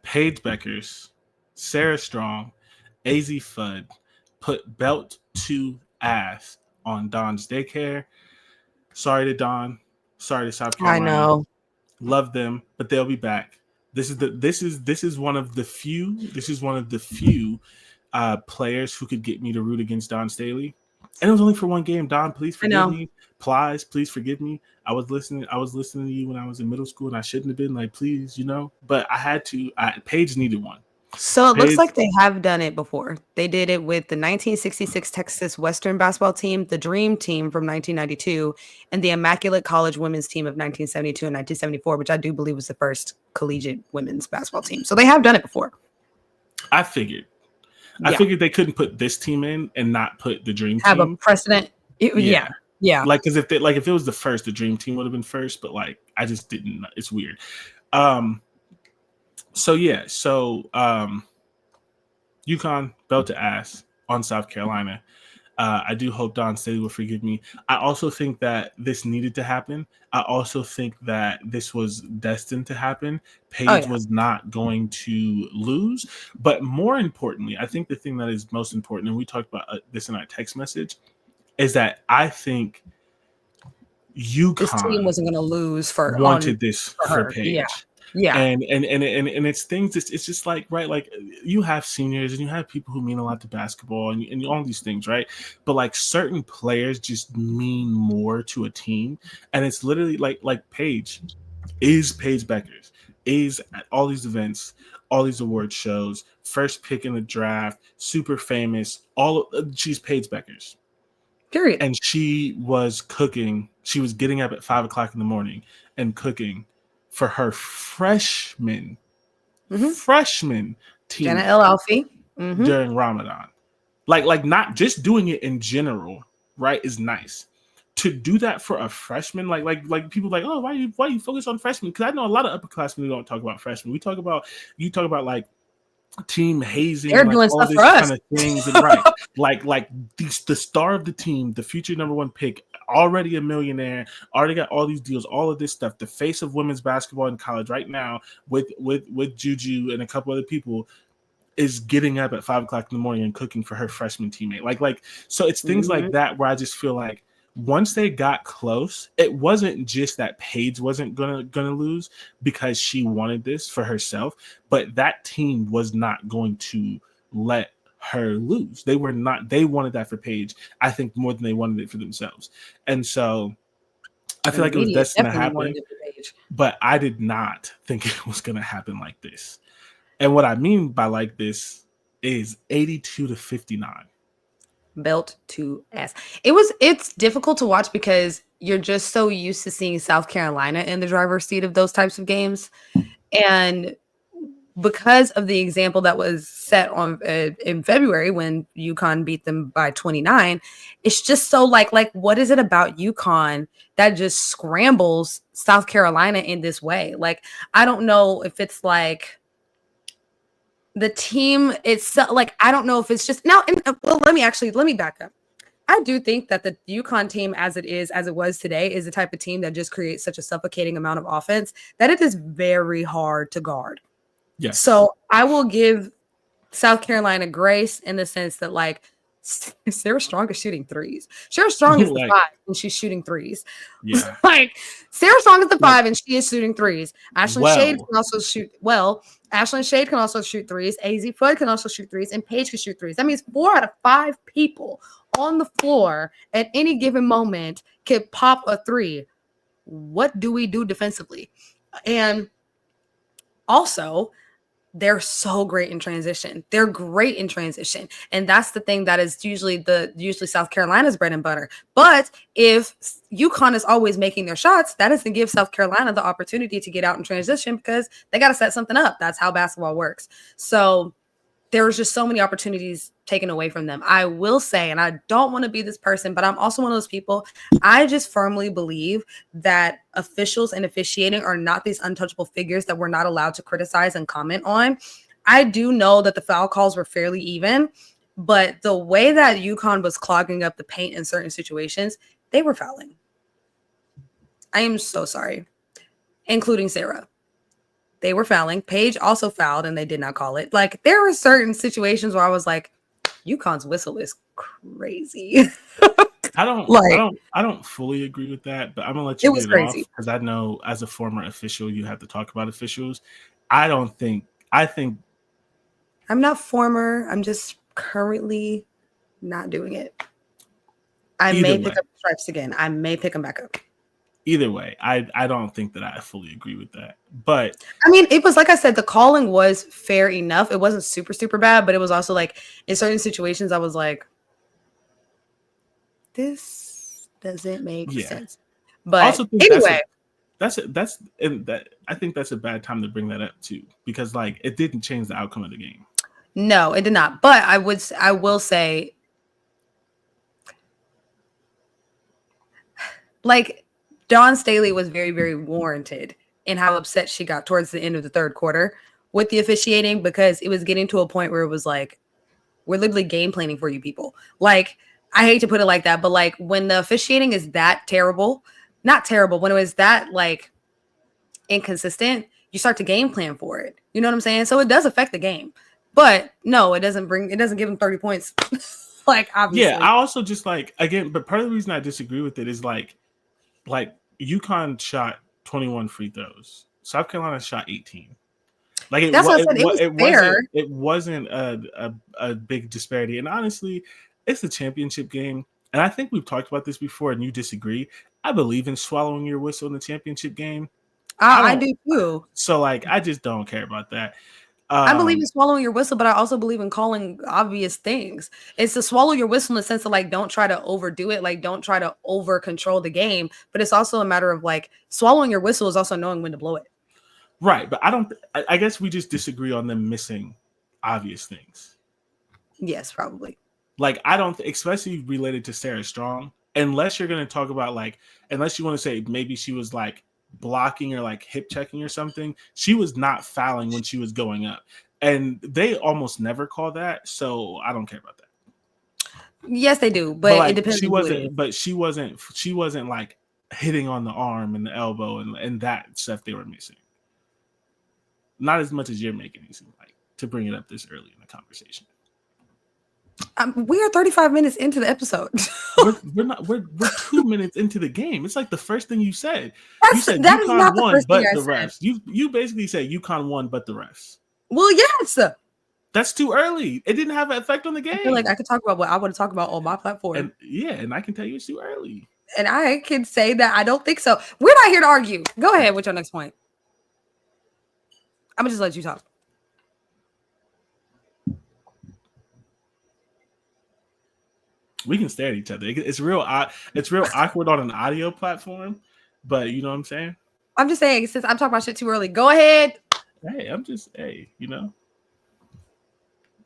Paige Bueckers, Sarah Strong, AZ Fudd put belt to ass on Don's daycare. Sorry to Don. Sorry to South Carolina. I know. Love them, but they'll be back. This is one of the few players who could get me to root against Don Staley. And it was only for one game. Don, please forgive me. Please forgive me. I was listening to you when I was in middle school and I shouldn't have been, like, please, but I had to. Paige needed one. So it looks like they have done it before. They did it with the 1966 Texas Western basketball team, the Dream Team from 1992, and the Immaculate College women's team of 1972 and 1974, which I do believe was the first collegiate women's basketball team. So they have done it before. I figured they couldn't put this team in and not put the Dream Team. Have a precedent. Yeah. Like, because if it was the first, the Dream Team would have been first, but like I just didn't. It's weird. So UConn belt to ass on South Carolina. I do hope Don Staley will forgive me. I also think that this needed to happen. I also think that this was destined to happen. Oh Paige yeah. was not going to lose. But more importantly, I think the thing that is most important, and we talked about this in our text message, is that I think This team UConn wasn't going to lose wanted this for for her. Yeah. Paige. Yeah. And it's things, it's just like, right, like you have seniors and you have people who mean a lot to basketball and all these things, right? But like certain players just mean more to a team. And it's literally like Paige Bueckers is at all these events, all these award shows, first pick in the draft, super famous, she's Paige Bueckers. Period. And she was cooking. She was getting up at 5 o'clock in the morning and cooking for her freshman Jenna teammate L. Alfie. Mm-hmm. during Ramadan. Like not just doing it in general, right, is nice. To do that for a freshman, like people like, oh, why you focus on freshmen? Because I know a lot of upperclassmen who don't talk about freshmen. You talk about like team hazing They're and like doing all stuff for this us. kind of things, and right, like the star of the team, the future number one pick, already a millionaire, already got all these deals, all of this stuff, the face of women's basketball in college right now with Juju and a couple other people, is getting up at 5 o'clock in the morning and cooking for her freshman teammate. Like so it's things like that where I just feel like once they got close, it wasn't just that Paige wasn't gonna lose because she wanted this for herself, but that team was not going to let her lose. They were not. They wanted that for Paige, I think, more than they wanted it for themselves. And so I feel And the like it was media destined to definitely wanted happen, it for Paige. but I did not think it was going to happen like this. And what I mean by like this is 82-59. Belt to ass. It's difficult to watch because you're just so used to seeing South Carolina in the driver's seat of those types of games. And because of the example that was set on in February when UConn beat them by 29, it's just so like what is it about UConn that just scrambles South Carolina in this way? Like, I don't know if it's like the team, it's like, I don't know if it's just now. Well, let me back up. I do think that the UConn team, as it was today, is the type of team that just creates such a suffocating amount of offense that it is very hard to guard. Yes. So I will give South Carolina grace in the sense that like Sarah Strong is shooting threes. Sarah Strong is the 5 and she's shooting threes. Yeah. Like Sarah Strong is the 5 and she is shooting threes. Ashlyn Shade Well. can also shoot Ashlyn Shade can also shoot threes. AZ Flood can also shoot threes, and Paige can shoot threes. That means 4 out of 5 people on the floor at any given moment can pop a 3. What do we do defensively? And also, they're so great in transition. They're great in transition. And that's the thing that is usually South Carolina's bread and butter. But if UConn is always making their shots, that doesn't give South Carolina the opportunity to get out in transition because they got to set something up. That's how basketball works. So there's just so many opportunities taken away from them. I will say, and I don't want to be this person, but I'm also one of those people. I just firmly believe that officials and officiating are not these untouchable figures that we're not allowed to criticize and comment on. I do know that the foul calls were fairly even, but the way that UConn was clogging up the paint in certain situations, they were fouling. I am so sorry, including Sarah. They were fouling. Paige also fouled and they did not call it. Like there were certain situations where I was like, UConn's whistle is crazy. I don't fully agree with that, but I'm gonna let you get it off because I know as a former official, you have to talk about officials. I think I'm not former. I'm just currently not doing it. I may pick up the stripes again. I may pick them back up. Either way, I don't think that I fully agree with that. But I mean, it was like I said, the calling was fair enough. It wasn't super, super bad, but it was also like in certain situations, I was like, this doesn't make sense. But also think anyway, I think that's a bad time to bring that up too, because like it didn't change the outcome of the game. No, it did not. But I will say, like, Dawn Staley was very, very warranted in how upset she got towards the end of the third quarter with the officiating, because it was getting to a point where it was like, we're literally game planning for you people. Like, I hate to put it like that, but like when the officiating is that terrible, not terrible, when it was that like inconsistent, you start to game plan for it. You know what I'm saying? So it does affect the game. But no, it doesn't give them 30 points. Like, obviously. Yeah, I also just like, again, but part of the reason I disagree with it is like UConn shot 21 free throws. South Carolina shot 18. Like That's what I said. it wasn't a big disparity. And honestly, it's a championship game. And I think we've talked about this before and you disagree. I believe in swallowing your whistle in the championship game. I do too. So like I just don't care about that. I believe in swallowing your whistle, but I also believe in calling obvious things. It's to swallow your whistle in the sense of like, don't try to overdo it. Like, don't try to over control the game. But it's also a matter of like swallowing your whistle is also knowing when to blow it. Right. But I guess we just disagree on them missing obvious things. Yes, probably. Like, I don't, especially related to Sarah Strong, unless you're going to talk about like, unless you want to say maybe she was like blocking or like hip checking or something, she was not fouling when she was going up, and they almost never call that, so I don't care about that. Yes, they do, but like, it depends. She wasn't like hitting on the arm and the elbow and that stuff they were missing. Not as much as you're making it seem like, to bring it up this early in the conversation. We are 35 minutes into the episode. we're 2 minutes into the game. It's like the first thing you said. You said that UConn won, but the refs. You basically said UConn won, but the refs. Well, yes. That's too early. It didn't have an effect on the game. I feel like I could talk about what I want to talk about on my platform. And I can tell you it's too early. And I can say that I don't think so. We're not here to argue. Go ahead with your next point. I'm gonna just let you talk. We can stare at each other. It's real awkward on an audio platform, but you know what I'm saying? I'm just saying, since I'm talking about shit too early, go ahead. Hey, you know.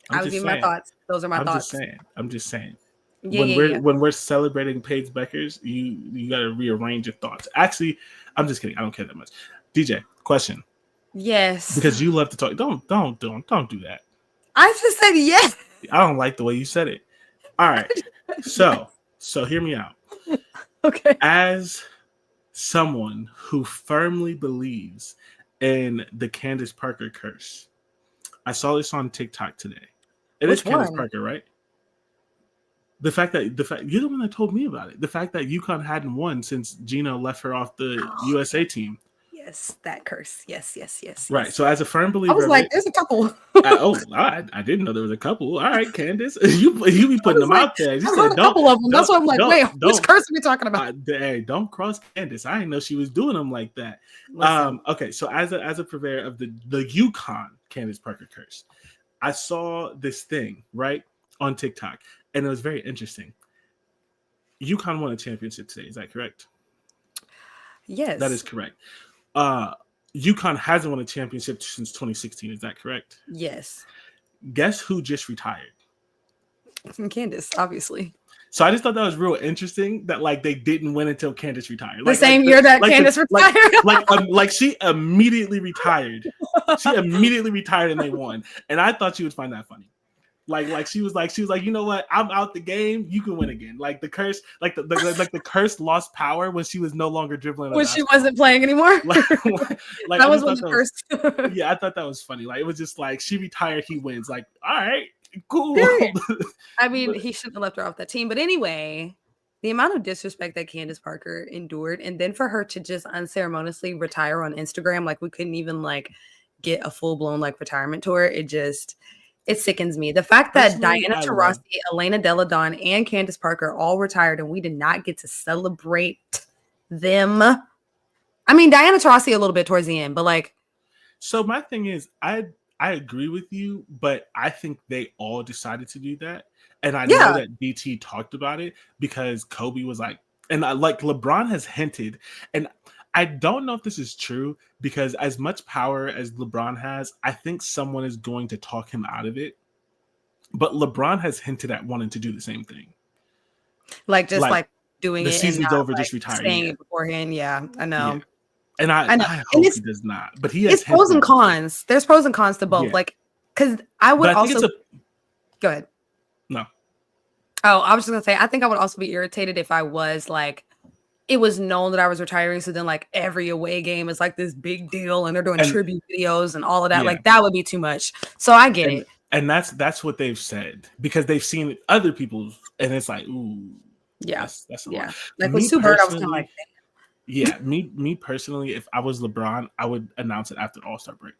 I was giving my thoughts. Those are my thoughts. I'm just saying. Yeah, when we're celebrating Paige Bueckers, you got to rearrange your thoughts. Actually, I'm just kidding. I don't care that much. DJ, question. Yes. Because you love to talk. Don't do that. I just said yes. I don't like the way you said it. All right. So hear me out. Okay. As someone who firmly believes in the Candace Parker curse, I saw this on TikTok today. It is Candace Parker, right? The fact you're the one that told me about it. The fact that UConn hadn't won since Gino left her off the USA team. Yes, that curse. Yes. Right. So as a firm believer, I was like, there's a couple. I didn't know there was a couple. All right, Candace, you be putting them out there. You said, a couple of them. That's why I'm like, wait, which curse are we talking about? Hey, don't cross Candace. I didn't know she was doing them like that. Okay, so as a purveyor of the UConn Candace Parker curse, I saw this thing right on TikTok, and it was very interesting. UConn won a championship today. Is that correct? Yes, that is correct. UConn hasn't won a championship since 2016. Is that correct? Yes. Guess who just retired? Candace, obviously. So I just thought that was real interesting that like they didn't win until Candace retired. The same year that Candace retired. Like she immediately retired. She immediately retired and they won. And I thought you would find that funny. Like she was like, you know what? I'm out the game. You can win again. Like the curse, like the curse lost power when she was no longer dribbling. When she wasn't playing anymore. Like that was when the curse. Yeah, I thought that was funny. Like it was just like she retired, he wins. Like, all right, cool. I mean, he shouldn't have left her off that team. But anyway, the amount of disrespect that Candace Parker endured, and then for her to just unceremoniously retire on Instagram, like we couldn't even like get a full blown like retirement tour. It sickens me. The fact that Diana Taurasi, Elena Delle Donne, and Candace Parker all retired and we did not get to celebrate them. I mean, Diana Taurasi a little bit towards the end, but like. So my thing is, I agree with you, but I think they all decided to do that. And I know that DT talked about it because Kobe was like, and like LeBron has hinted, and I don't know if this is true because as much power as LeBron has, I think someone is going to talk him out of it. But LeBron has hinted at wanting to do the same thing. Like doing the it. The season's over, like just retiring. Saying it beforehand. Yeah, I know. Yeah. And I hope he does not. But he has it's pros and cons. There's pros and cons to both. Yeah. Like, because I would also. Go ahead. No. Oh, I was just gonna say, I think I would also be irritated if I was like, it was known that I was retiring. So then, like, every away game is like this big deal, and they're doing tribute videos and all of that. Yeah. Like, that would be too much. So I get it. And that's what they've said, because they've seen other people's, and it's like, ooh, yeah, that's a yeah. lot. Like with Sue Bird, I was kind of like, yeah, me personally, if I was LeBron, I would announce it after the All-Star break,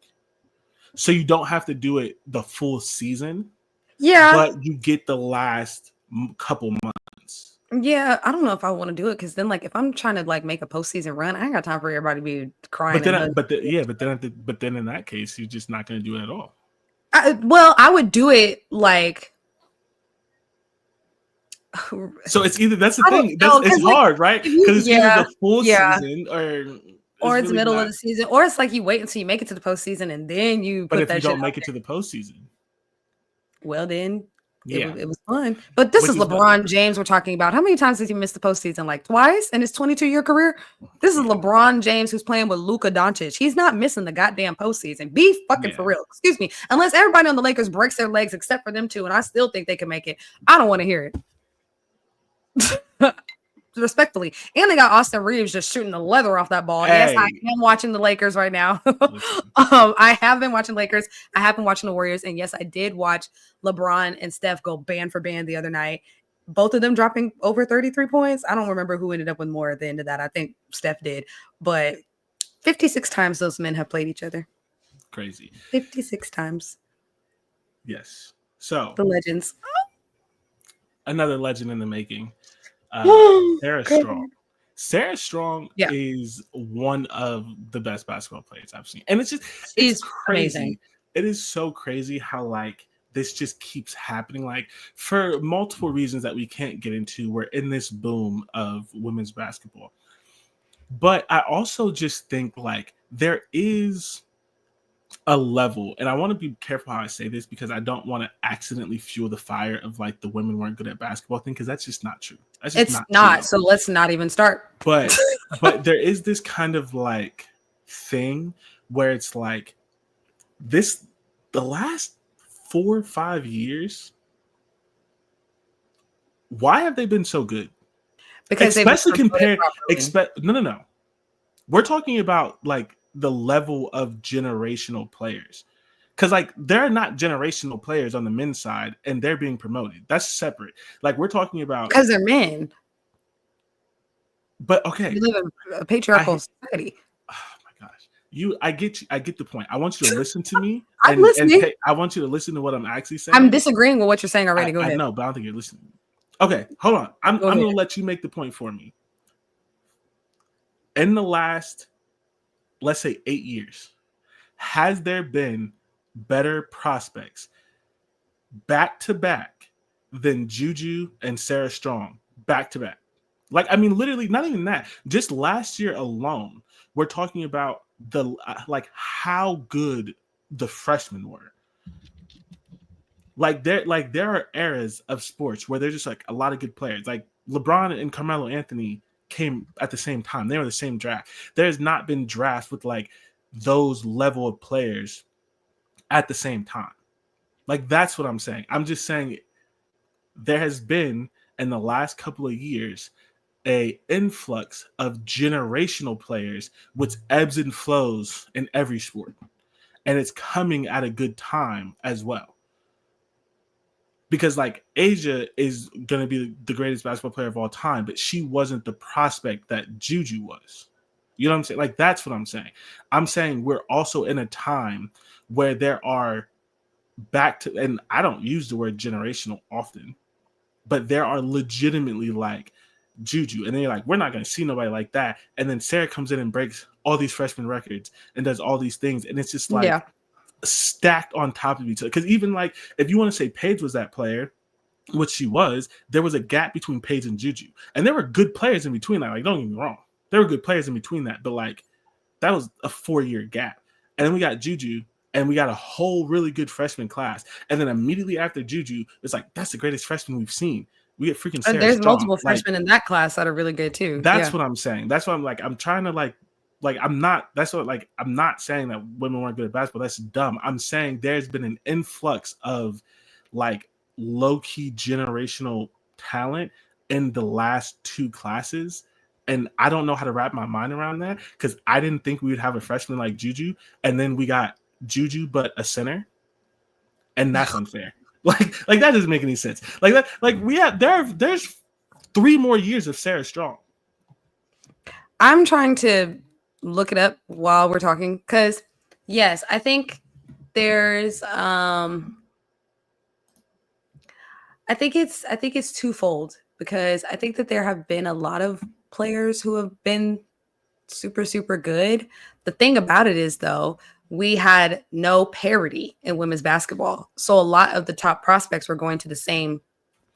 so you don't have to do it the full season. Yeah, but you get the last couple months. Yeah, I don't know if I want to do it, because then, like, if I'm trying to like make a postseason run, I ain't got time for everybody to be crying. But then in that case, you're just not going to do it at all. Well, I would do it like. So it's either, that's the thing. It's like, hard, right? Because it's either the full season or it's the middle of the season, or it's like you wait until you make it to the postseason and then you. But if you don't make it to the postseason, well then. It was fun. But this is LeBron James we're talking about. How many times has he missed the postseason? Like twice in his 22-year career? This is LeBron James who's playing with Luka Doncic. He's not missing the goddamn postseason. Be fucking for real. Excuse me. Unless everybody on the Lakers breaks their legs except for them two, and I still think they can make it. I don't want to hear it. Respectfully. And they got Austin Reeves just shooting the leather off that ball. Hey. Yes, I am watching the Lakers right now. I have been watching Lakers. I have been watching the Warriors. And yes, I did watch LeBron and Steph go band for band the other night. Both of them dropping over 33 points. I don't remember who ended up with more at the end of that. I think Steph did. But 56 times those men have played each other. Crazy. 56 times. Yes. So. The legends. Another legend in the making. Sarah Strong is one of the best basketball players I've seen, and it's crazy. Amazing. It is so crazy how like this just keeps happening, like for multiple reasons that we can't get into. We're in this boom of women's basketball, but I also just think like there is a level, and I want to be careful how I say this, because I don't want to accidentally fuel the fire of like the women weren't good at basketball thing, because that's just not true. It's not. So let's not even start. But there is this kind of like thing where it's like the last 4 or 5 years, why have they been so good? Because especially compared. No. We're talking about like the level of generational players, because like they're not generational players on the men's side and they're being promoted. That's separate. Like we're talking about because they're men. But okay, we live in a patriarchal society. Oh my gosh, I get the point. I want you to listen to me. I'm listening. I want you to listen to what I'm actually saying. I'm disagreeing with what you're saying already. Go ahead. I know, but I don't think you're listening. Okay, hold on. I'm going to let you make the point for me. In the last, let's say 8 years, has there been better prospects back to back than Juju and Sarah Strong back to back? Like, I mean, literally, not even that. Just last year alone, we're talking about the how good the freshmen were. Like there are eras of sports where there's just like a lot of good players. Like LeBron and Carmelo Anthony came at the same time. They were the same draft. There's not been drafts with like those level of players at the same time. Like that's what I'm saying. I'm just saying there has been in the last couple of years a influx of generational players, which ebbs and flows in every sport. And it's coming at a good time as well. Because like Asia is going to be the greatest basketball player of all time, but she wasn't the prospect that Juju was. You know what I'm saying? Like, that's what I'm saying. I'm saying we're also in a time where there are and I don't use the word generational often, but there are legitimately like Juju. And then you're like, we're not going to see nobody like that. And then Sarah comes in and breaks all these freshman records and does all these things. And it's just like stacked on top of each other. Because even like, if you want to say Paige was that player, which she was, there was a gap between Paige and Juju. And there were good players in between that. Like, don't get me wrong. There were good players in between that. But like, that was a 4-year gap. And then we got Juju. And we got a whole really good freshman class. And then immediately after Juju, it's like, that's the greatest freshman we've seen. We get freaking Sarah There's Strong. multiple freshmen in that class that are really good too. That's what I'm saying. That's why I'm like, I'm trying to like I'm not saying that women weren't good at basketball. That's dumb. I'm saying there's been an influx of like low-key generational talent in the last 2 classes. And I don't know how to wrap my mind around that because I didn't think we would have a freshman like Juju. And then we got Juju, but a center. And that's unfair. Like that doesn't make any sense. Like that, like we have there's 3 more years of Sarah Strong. I'm trying to look it up while we're talking because yes, I think there's I think it's twofold because I think that there have been a lot of players who have been super, super good. The thing about it is though, we had no parity in women's basketball. So a lot of the top prospects were going to the same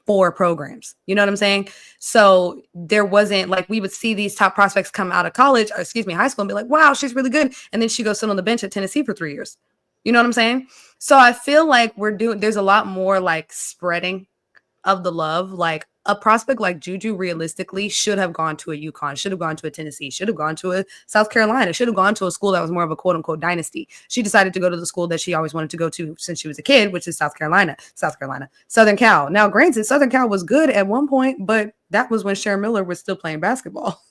4 programs. You know what I'm saying? So there wasn't like we would see these top prospects come out of college, or excuse me, high school and be like, wow, she's really good. And then she goes sit on the bench at Tennessee for 3 years. You know what I'm saying? So I feel like there's a lot more like spreading of the love. Like a prospect like Juju realistically should have gone to a UConn, should have gone to a Tennessee, should have gone to a South Carolina, should have gone to a school that was more of a quote unquote dynasty. She decided to go to the school that she always wanted to go to since she was a kid, which is Southern Cal. Now, granted, Southern Cal was good at one point, but that was when Sharon Miller was still playing basketball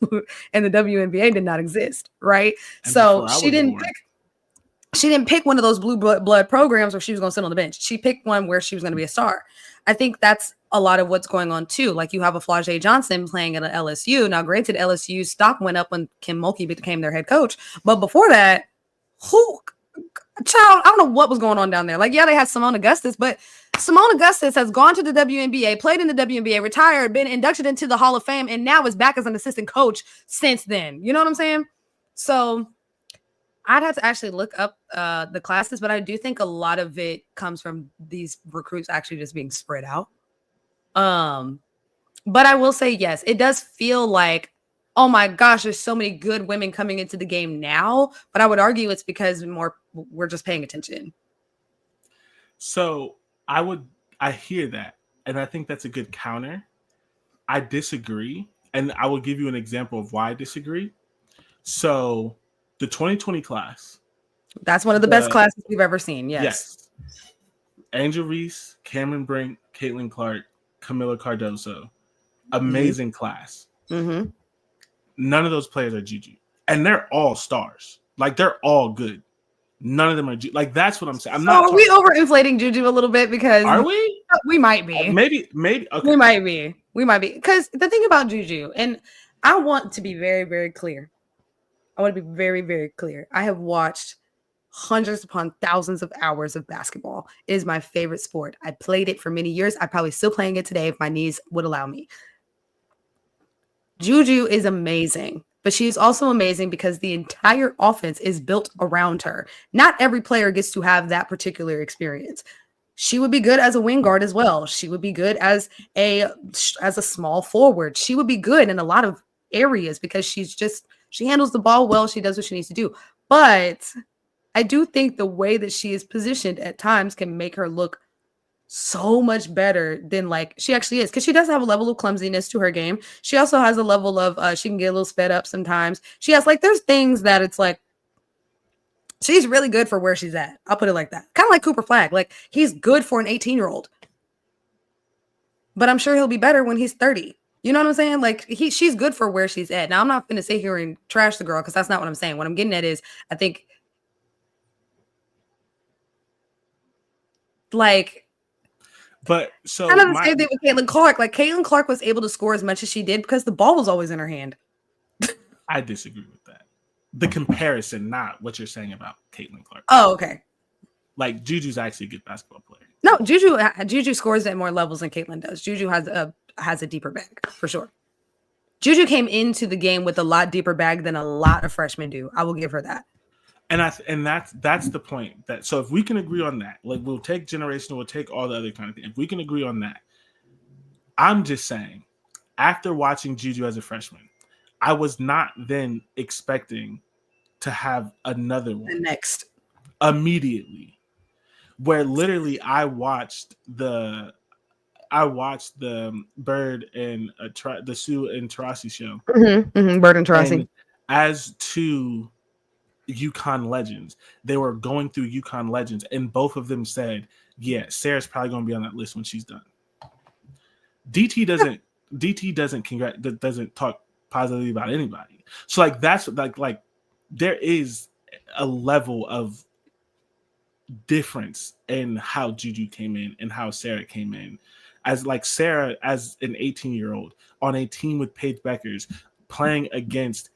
and the WNBA did not exist, right? And so she didn't pick one of those blue blood programs where she was going to sit on the bench. She picked one where she was going to be a star. I think that's a lot of what's going on too. Like you have a Flau'jae Johnson playing at an LSU. Now, granted, LSU's stock went up when Kim Mulkey became their head coach. But before that, I don't know what was going on down there. Like, yeah, they had Simone Augustus, but Simone Augustus has gone to the WNBA, played in the WNBA, retired, been inducted into the Hall of Fame, and now is back as an assistant coach since then. You know what I'm saying? So I'd have to actually look up the classes, but I do think a lot of it comes from these recruits actually just being spread out. But I will say, yes, it does feel like, oh my gosh, there's so many good women coming into the game now. But I would argue it's because we're just paying attention. So I hear that, and I think that's a good counter. I disagree, and I will give you an example of why I disagree. So the 2020 class. That's one of the best classes we've ever seen. Yes. Angel Reese, Cameron Brink, Caitlin Clark, Camila Cardoso. Amazing class. Mm-hmm. None of those players are Juju. And they're all stars. Like, they're all good. None of them are Juju. Like, that's what I'm saying. Are we overinflating Juju a little bit? Because are we? We might be. Maybe. Okay. We might be. Because the thing about Juju, and I want to be very, very clear. I want to be very, very clear. I have watched hundreds upon thousands of hours of basketball. It is my favorite sport. I played it for many years. I'm probably still playing it today if my knees would allow me. Juju is amazing, but she's also amazing because the entire offense is built around her. Not every player gets to have that particular experience. She would be good as a wing guard as well. She would be good as a small forward. She would be good in a lot of areas because she handles the ball well. She does what she needs to do. But I do think the way that she is positioned at times can make her look so much better than like she actually is, because she does have a level of clumsiness to her game. She also has a level of she can get a little sped up sometimes. She has like there's things that it's like she's really good for where she's at. I'll put it like that. Kind of like Cooper Flagg. Like he's good for an 18-year-old. But I'm sure he'll be better when he's 30. You know what I'm saying? Like she's good for where she's at. Now I'm not going to sit here and trash the girl because that's not what I'm saying. What I'm getting at is I think like but so kind of the same thing with Caitlin Clark. Like Caitlin Clark was able to score as much as she did because the ball was always in her hand. I disagree with that. The comparison, not what you're saying about Caitlin Clark. Oh, okay. Like Juju's actually a good basketball player. No, Juju scores at more levels than Caitlin does. Juju has a deeper bag for sure. Juju came into the game with a lot deeper bag than a lot of freshmen do. I will give her that. And that's the point. That so if we can agree on that, like we'll take generational, we'll take all the other kind of things. If we can agree on that, I'm just saying, after watching Juju as a freshman, I was not then expecting to have another one the next immediately, where literally I watched the Bird and the Sue and Tarasi show. Bird and Tarasi. And as to UConn legends, they were going through UConn legends, and both of them said, yeah, Sarah's probably going to be on that list when she's done. DT doesn't talk positively about anybody. So like that's like there is a level of difference in how Juju came in and how Sarah came in. As like Sarah as an 18-year-old on a team with Paige Bueckers playing against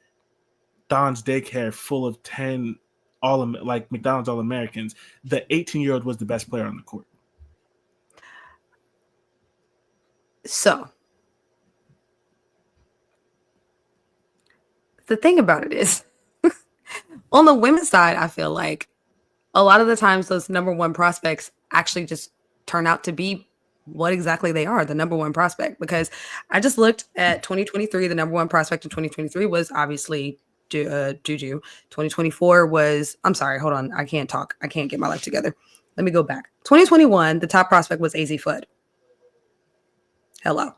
Don's daycare full of 10 like McDonald's All-Americans, the 18-year-old was the best player on the court. So the thing about it is on the women's side, I feel like a lot of the times those number one prospects actually just turn out to be what exactly they are, the number one prospect. Because I just looked at 2023, the number one prospect in 2023 was obviously Juju. 2024 was, I'm sorry, hold on. I can't talk. I can't get my life together. Let me go back. 2021, the top prospect was AZ Fudd. Hello.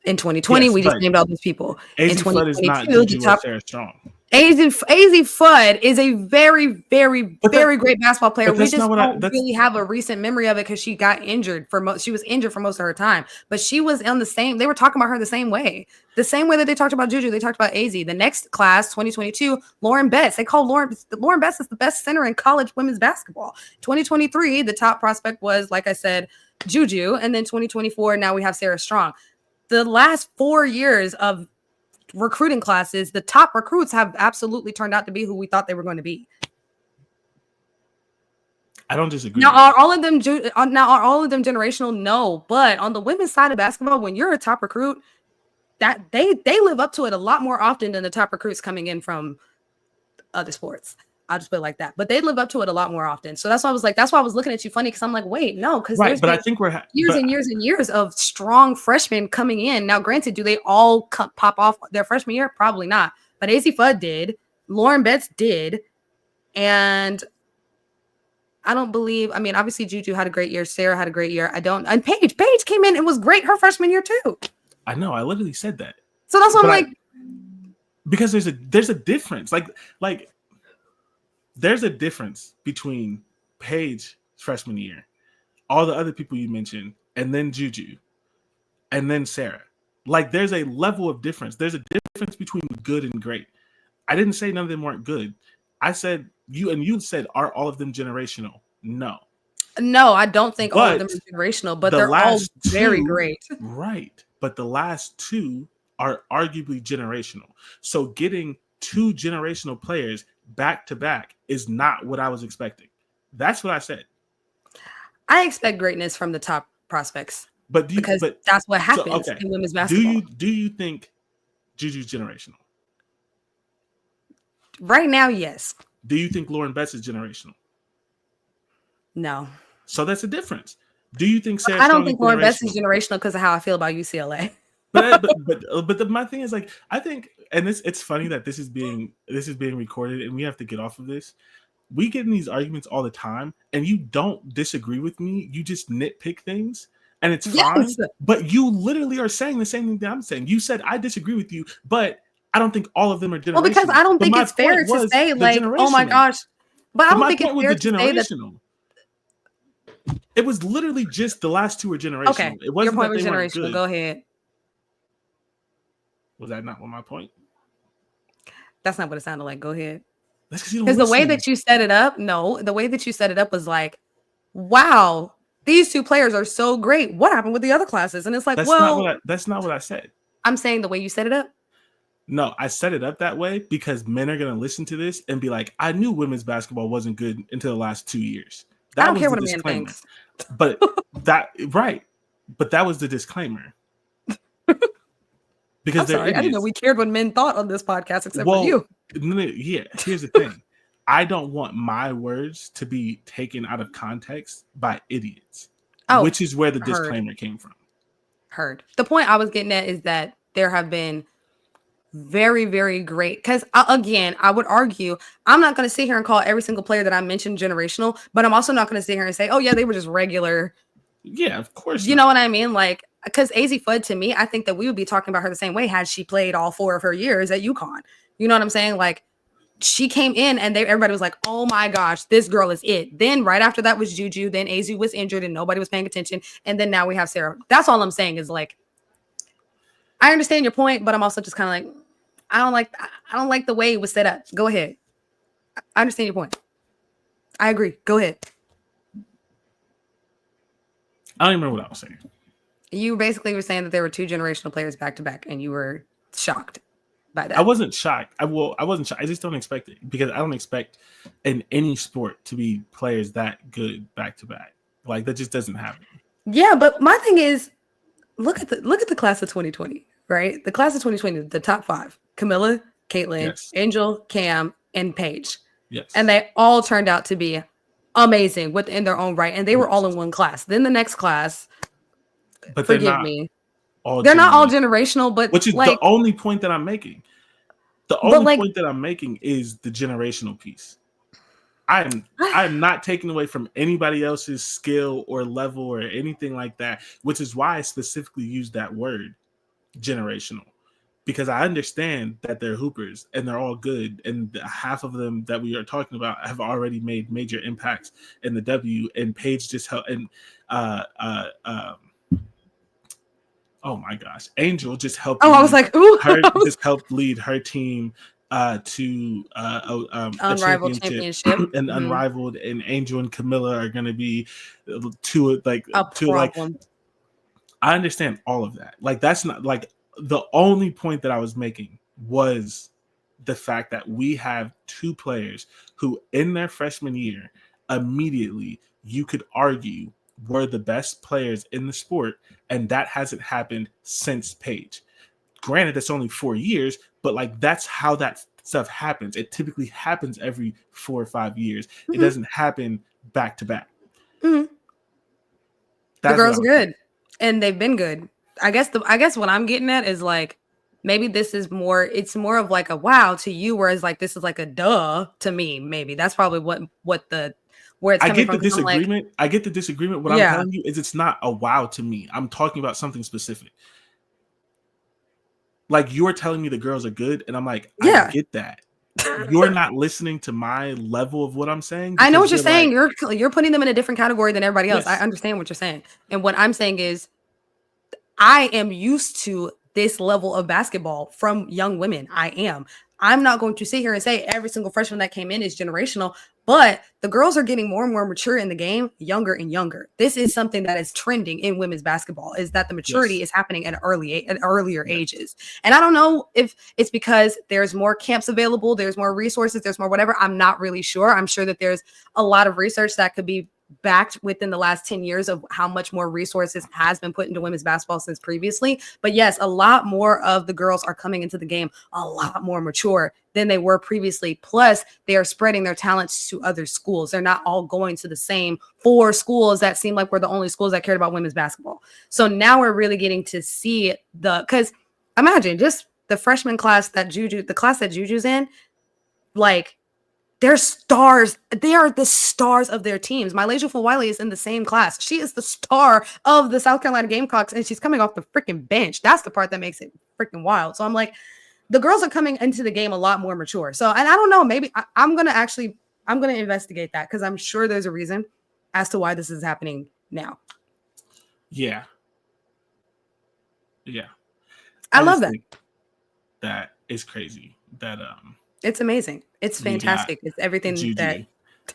In 2020, we just named all these people. AZ Fudd is not Juju or Sarah Strong. AZ Fudd is a very, very, very great basketball player. We just don't really have a recent memory of it because she got injured she was injured for most of her time. But she was on they were talking about her the same way that they talked about Juju. They talked about AZ. The next class, 2022, Lauren Betts. They call Lauren Betts is the best center in college women's basketball. 2023, the top prospect was, like I said, Juju. And then 2024, now we have Sarah Strong. The last 4 years of recruiting classes, the top recruits have absolutely turned out to be who we thought they were going to be. I don't disagree. Now, are all of them generational? No, but on the women's side of basketball, when you're a top recruit, that they live up to it a lot more often than the top recruits coming in from other sports. I'll just put it like that. But they live up to it a lot more often. So that's why I was looking at you funny, because I'm like, wait, no, because right. But I think years and years of strong freshmen coming in. Now, granted, do they all pop off their freshman year? Probably not. But AZ Fudd did. Lauren Betts did. And I don't believe, I mean, obviously Juju had a great year. Sarah had a great year. And Paige came in and was great her freshman year too. I know. I literally said that. So that's what I'm like. Because there's a difference. Like there's a difference between Paige freshman year, all the other people you mentioned, and then Juju, and then Sarah. Like there's a level of difference. There's a difference between good and great. I didn't say none of them weren't good. I said you said, are all of them generational? No, I don't think all of them are generational, but they're all very great. Right. But the last two are arguably generational. So getting two generational players back to back is not what I was expecting. That's what I said. I expect greatness from the top prospects, but that's what happens in women's basketball. Do you think Juju's generational? Right now, yes. Do you think Lauren Betts is generational? No. So that's a difference. Do you think Sarah? I don't think Lauren Betts is generational because of how I feel about UCLA. but my thing is, like, I think, and it's funny that this is being recorded and we have to get off of this. We get in these arguments all the time, and you don't disagree with me. You just nitpick things, and it's fine. But you literally are saying the same thing that I'm saying. You said I disagree with you, but I don't think all of them are generational. Well, because I don't think it's fair to say, like, oh my gosh. But I don't think it's fair to say that. It was literally just the last two were generational. Okay, it wasn't your point was generational. Go ahead. Was that not my point? That's not what it sounded like. Go ahead. Because the way that you set it up, was like, wow, these two players are so great. What happened with the other classes? And it's like, that's not what I said. I'm saying the way you set it up. No, I set it up that way because men are going to listen to this and be like, I knew women's basketball wasn't good until the last 2 years. I don't care what a man thinks. But that was the disclaimer. Because I didn't know we cared what men thought on this podcast, except for you. Yeah, here's the thing. I don't want my words to be taken out of context by idiots, which is where the disclaimer came from. Heard. The point I was getting at is that there have been very, very great, because again, I would argue, I'm not going to sit here and call every single player that I mentioned generational, but I'm also not going to sit here and say, oh yeah, they were just regular. Yeah, of course. You know what I mean? Like, because AZ Fudd, to me, I think that we would be talking about her the same way had she played all 4 of her years at UConn. You know what I'm saying? Like, she came in and everybody was like, oh my gosh, this girl is it. Then right after that was Juju. Then AZ was injured and nobody was paying attention. And then now we have Sarah. That's all I'm saying is, like, I understand your point, but I'm also just kind of like, I don't like the way it was set up. Go ahead. I understand your point. I agree. Go ahead. I don't even remember what I was saying. You basically were saying that there were 2 generational players back to back, and you were shocked by that. I wasn't shocked. I wasn't shocked. I just don't expect it because I don't expect in any sport to be players that good back to back. Like that just doesn't happen. Yeah, but my thing is, look at the class of 2020, right? The class of 2020, the top 5: Camilla, Caitlin, Yes. Angel, Cam, and Paige. Yes. And they all turned out to be amazing within their own right, and they were all in one class. Then the next class, but forgive me, they're not all generational, but which is like, the only point that I'm making. The only point that I'm making is the generational piece. I'm not taking away from anybody else's skill or level or anything like that, which is why I specifically use that word generational, because I understand that they're hoopers and they're all good, and half of them that we are talking about have already made major impacts in the W. And Paige just helped, and oh my gosh, Angel just helped. I was like, ooh, just helped lead her team to a championship and unrivaled. And Angel and Camilla are going to be two problem. I understand all of that. Like that's not like the only point that I was making was the fact that we have 2 players who in their freshman year immediately you could argue were the best players in the sport, and that hasn't happened since Paige. Granted, it's only 4 years, but like that's how that stuff happens. It typically happens every 4 or 5 years. It doesn't happen back to back. The girls are good, and they've been good. I guess what I'm getting at is like, maybe this is more. It's more of like a wow to you, whereas like this is like a duh to me. Maybe that's probably where it's coming I get from. The disagreement. Like, I get the disagreement. What I'm telling you is it's not a wow to me. I'm talking about something specific. Like you're telling me the girls are good, and I'm like, I get that. You're not listening to my level of what I'm saying. I know what you're saying. You're putting them in a different category than everybody else. Yes. I understand what you're saying. And what I'm saying is I am used to this level of basketball from young women. I am. I'm not going to sit here and say every single freshman that came in is generational, but the girls are getting more and more mature in the game, younger and younger. This is something that is trending in women's basketball, is that the maturity is happening at earlier ages. And I don't know if it's because there's more camps available, there's more resources, there's more whatever. I'm not really sure. I'm sure that there's a lot of research that could be backed within the last 10 years of how much more resources has been put into women's basketball since previously. But yes, a lot more of the girls are coming into the game a lot more mature than they were previously. Plus, they are spreading their talents to other schools. They're not all going to the same 4 schools that seem like were the only schools that cared about women's basketball. So now we're really getting to see because imagine just the freshman class the class that Juju's in, like, they're stars. They are the stars of their teams. Mylasia Fulwiley is in the same class. She is the star of the South Carolina Gamecocks, and she's coming off the freaking bench. That's the part that makes it freaking wild. So I'm like, the girls are coming into the game a lot more mature. So, and I don't know, maybe I'm going to investigate that because I'm sure there's a reason as to why this is happening now. Yeah. Yeah. I love that. That is crazy. That, it's amazing. It's fantastic. It's everything Juju. that.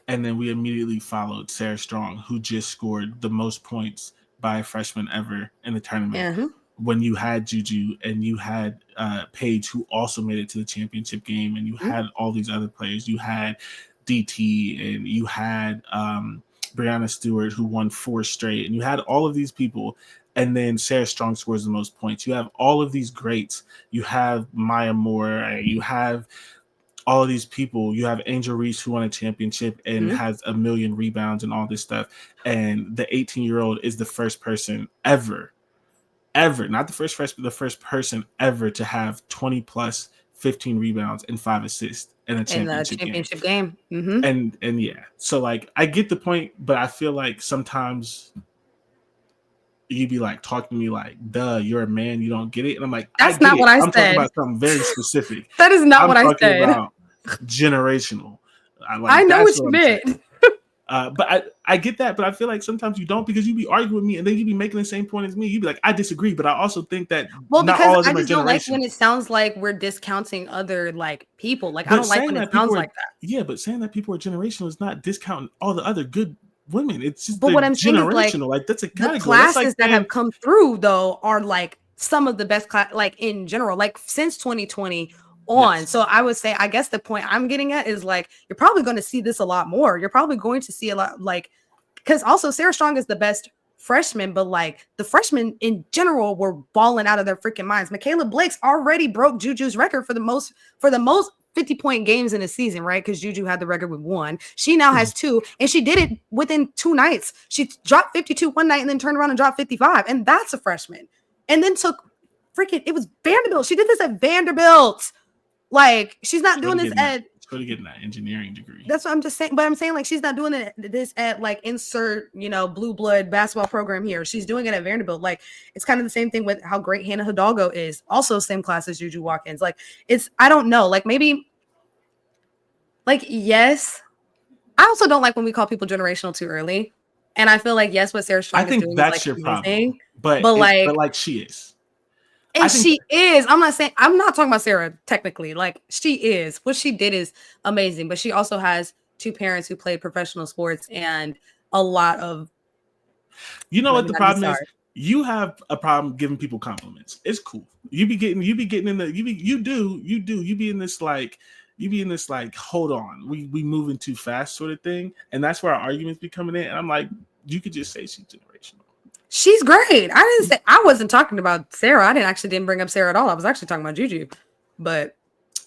And then we immediately followed Sarah Strong, who just scored the most points by a freshman ever in the tournament. When you had Juju and you had Paige, who also made it to the championship game, and you had all these other players. You had DT, and you had Brianna Stewart, who won 4 straight, and you had all of these people. And then Sarah Strong scores the most points. You have all of these greats. You have Maya Moore. You have all of these people. You have Angel Reese, who won a championship and has 1 million rebounds and all this stuff. And the 18-year-old is the first person ever, not the first freshman, the first person ever to have 20 plus 15 rebounds and 5 assists in a championship game. And yeah, so like I get the point, but I feel like sometimes you'd be like talking to me like, duh, you're a man, you don't get it. And I'm like, that's not what I said. I'm talking about something very specific. That is not what I said. About generational. I know what you meant. But I get that, but I feel like sometimes you don't, because you be arguing with me and then you be making the same point as me. You be like, I disagree, but I also think that not because all of I them are just don't like generational. when it sounds like we're discounting other like people. Like, I But don't like saying when it that people sounds are like that. yeah, but saying that people are generational is not discounting all the other good women. It's just But they're what I'm saying is, like, generational. Like that's a the category. That's like classes that saying have come through though are like some of the best class, like in general, like since 2020 on. yes. So I would say, I guess the point I'm getting at is like, you're probably going to see this a lot more. You're probably going to see a lot, like, because also Sarah Strong is the best freshman, but like the freshmen in general were balling out of their freaking minds. Michaela Blake's already broke Juju's record for the most 50-point games in a season, right? Because Juju had the record with 1. She now has 2, and she did it within 2 nights. She dropped 52 one night and then turned around and dropped 55, and that's a freshman. And then took it was Vanderbilt. She did this at Vanderbilt. Like, she's not doing this at. She's getting that engineering degree. That's what I'm just saying. But I'm saying, like, she's not doing this at like insert, blue blood basketball program here. She's doing it at Vanderbilt. Like, it's kind of the same thing with how great Hannah Hidalgo is. Also same class as Juju Watkins. Like, I don't know. Like, maybe, like, yes. I also don't like when we call people generational too early. And I feel like, yes, what Sarah Strong is doing that's is like your amazing. problem. But like she is. And she is. I'm not talking about Sarah technically. Like, she is. What she did is amazing. But she also has 2 parents who played professional sports and a lot of. You know what the problem is? You have a problem giving people compliments. It's cool. You be getting in the you be in this like hold on, we moving too fast sort of thing, and that's where our arguments be coming in. And I'm like, you could just say she's generational. She's great. I wasn't talking about Sarah. I didn't bring up Sarah at all. I was actually talking about Juju, but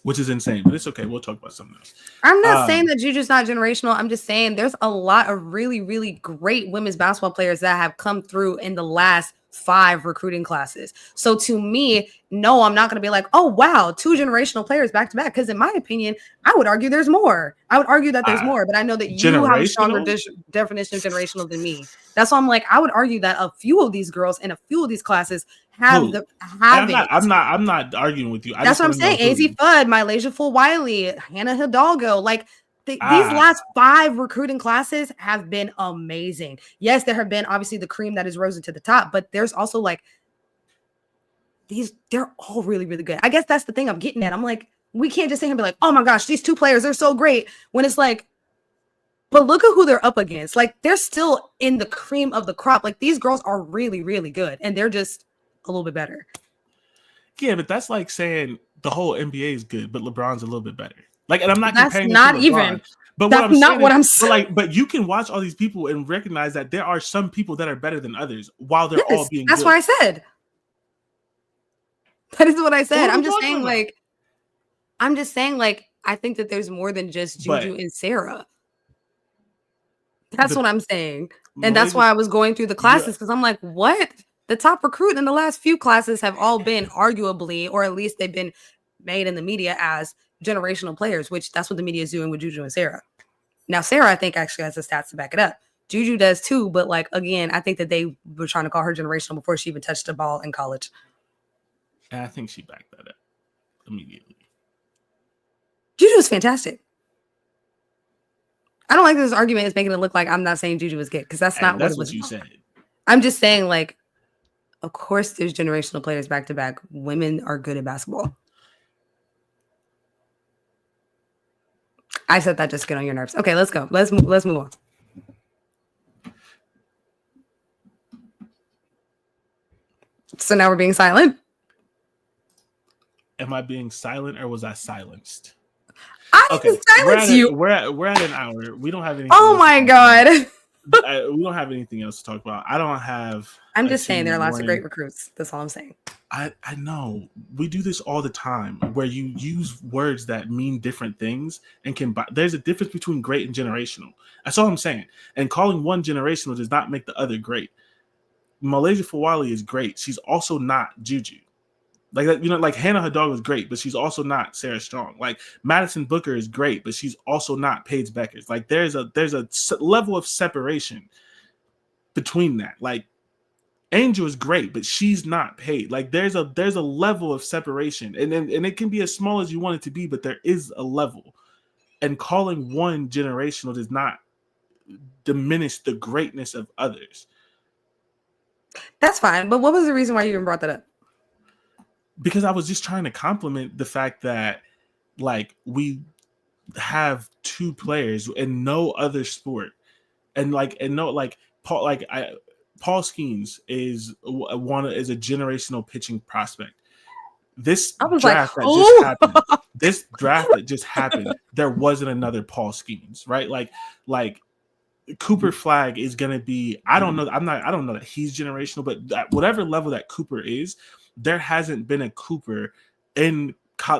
which is insane, but it's okay. We'll talk about something else. I'm not saying that Juju's not generational. I'm just saying there's a lot of really, really great women's basketball players that have come through in the last 5 recruiting classes. So to me, no, I'm not going to be like, oh, wow, 2 generational players back to back. Because in my opinion, I would argue there's more. I would argue that there's more, but I know that you have a stronger definition of generational than me. That's why I'm like, I would argue that a few of these girls in a few of these classes have it. I'm not arguing with you. That's what I'm saying. AZ Fudd, Mylasia Full-Wiley, Hannah Hidalgo, like these last 5 recruiting classes have been amazing. Yes, there have been obviously the cream that has risen to the top, but there's also like they're all really, really good. I guess that's the thing I'm getting at. I'm like, we can't just sit here and be like, oh my gosh, these 2 players, they're so great. When it's like, but look at who they're up against. Like, they're still in the cream of the crop. Like, these girls are really, really good, and they're just a little bit better. Yeah, but that's like saying the whole NBA is good, but LeBron's a little bit better. Like, and I'm not comparing. That's not even. But that's not what I'm saying. But you can watch all these people and recognize that there are some people that are better than others while they're all being. That's good. what I said. That is what I said. I'm just saying, like, I think that there's more than just Juju and Sarah. That's what I'm saying. And that's why I was going through the classes, because I'm like, what? The top recruit in the last few classes have all been arguably, or at least they've been made in the media as generational players, which that's what the media is doing with Juju and Sarah. Now, Sarah, I think, actually has the stats to back it up. Juju does too, but like, again, I think that they were trying to call her generational before she even touched the ball in college. And I think she backed that up immediately. Juju is fantastic. I don't like this argument is making it look like I'm not saying Juju is good, because that's not what you said. I'm just saying, like, of course there's generational players back to back. Women are good at basketball. I said that just to get on your nerves. Okay, let's go. Let's move on. So now we're being silent. Am I being silent, or was I silenced? I didn't silence you. We're at an hour. We don't have anything. Oh my god. We don't have anything else to talk about. I don't have. I'm just saying there are lots of great recruits. That's all I'm saying. I know we do this all the time, where you use words that mean different things and there's a difference between great and generational. That's all I'm saying. And calling one generational does not make the other great. Mylasia Full-Wiley is great. She's also not Juju. Like Hannah Hidalgo is great, but she's also not Sarah Strong. Like Madison Booker is great, but she's also not Paige Bueckers. Like there's a level of separation between that. Like Angel is great, but she's not Paige. Like there's a level of separation, and it can be as small as you want it to be, but there is a level. And calling one generational does not diminish the greatness of others. That's fine. But what was the reason why you even brought that up? Because I was just trying to compliment the fact that like we have two players in no other sport, and Paul Skeens is a generational pitching prospect. This draft that just happened, there wasn't another Paul Skeens, right? Like Cooper Flagg is going to be, I don't know that he's generational, but at whatever level that Cooper is, there hasn't been a Cooper in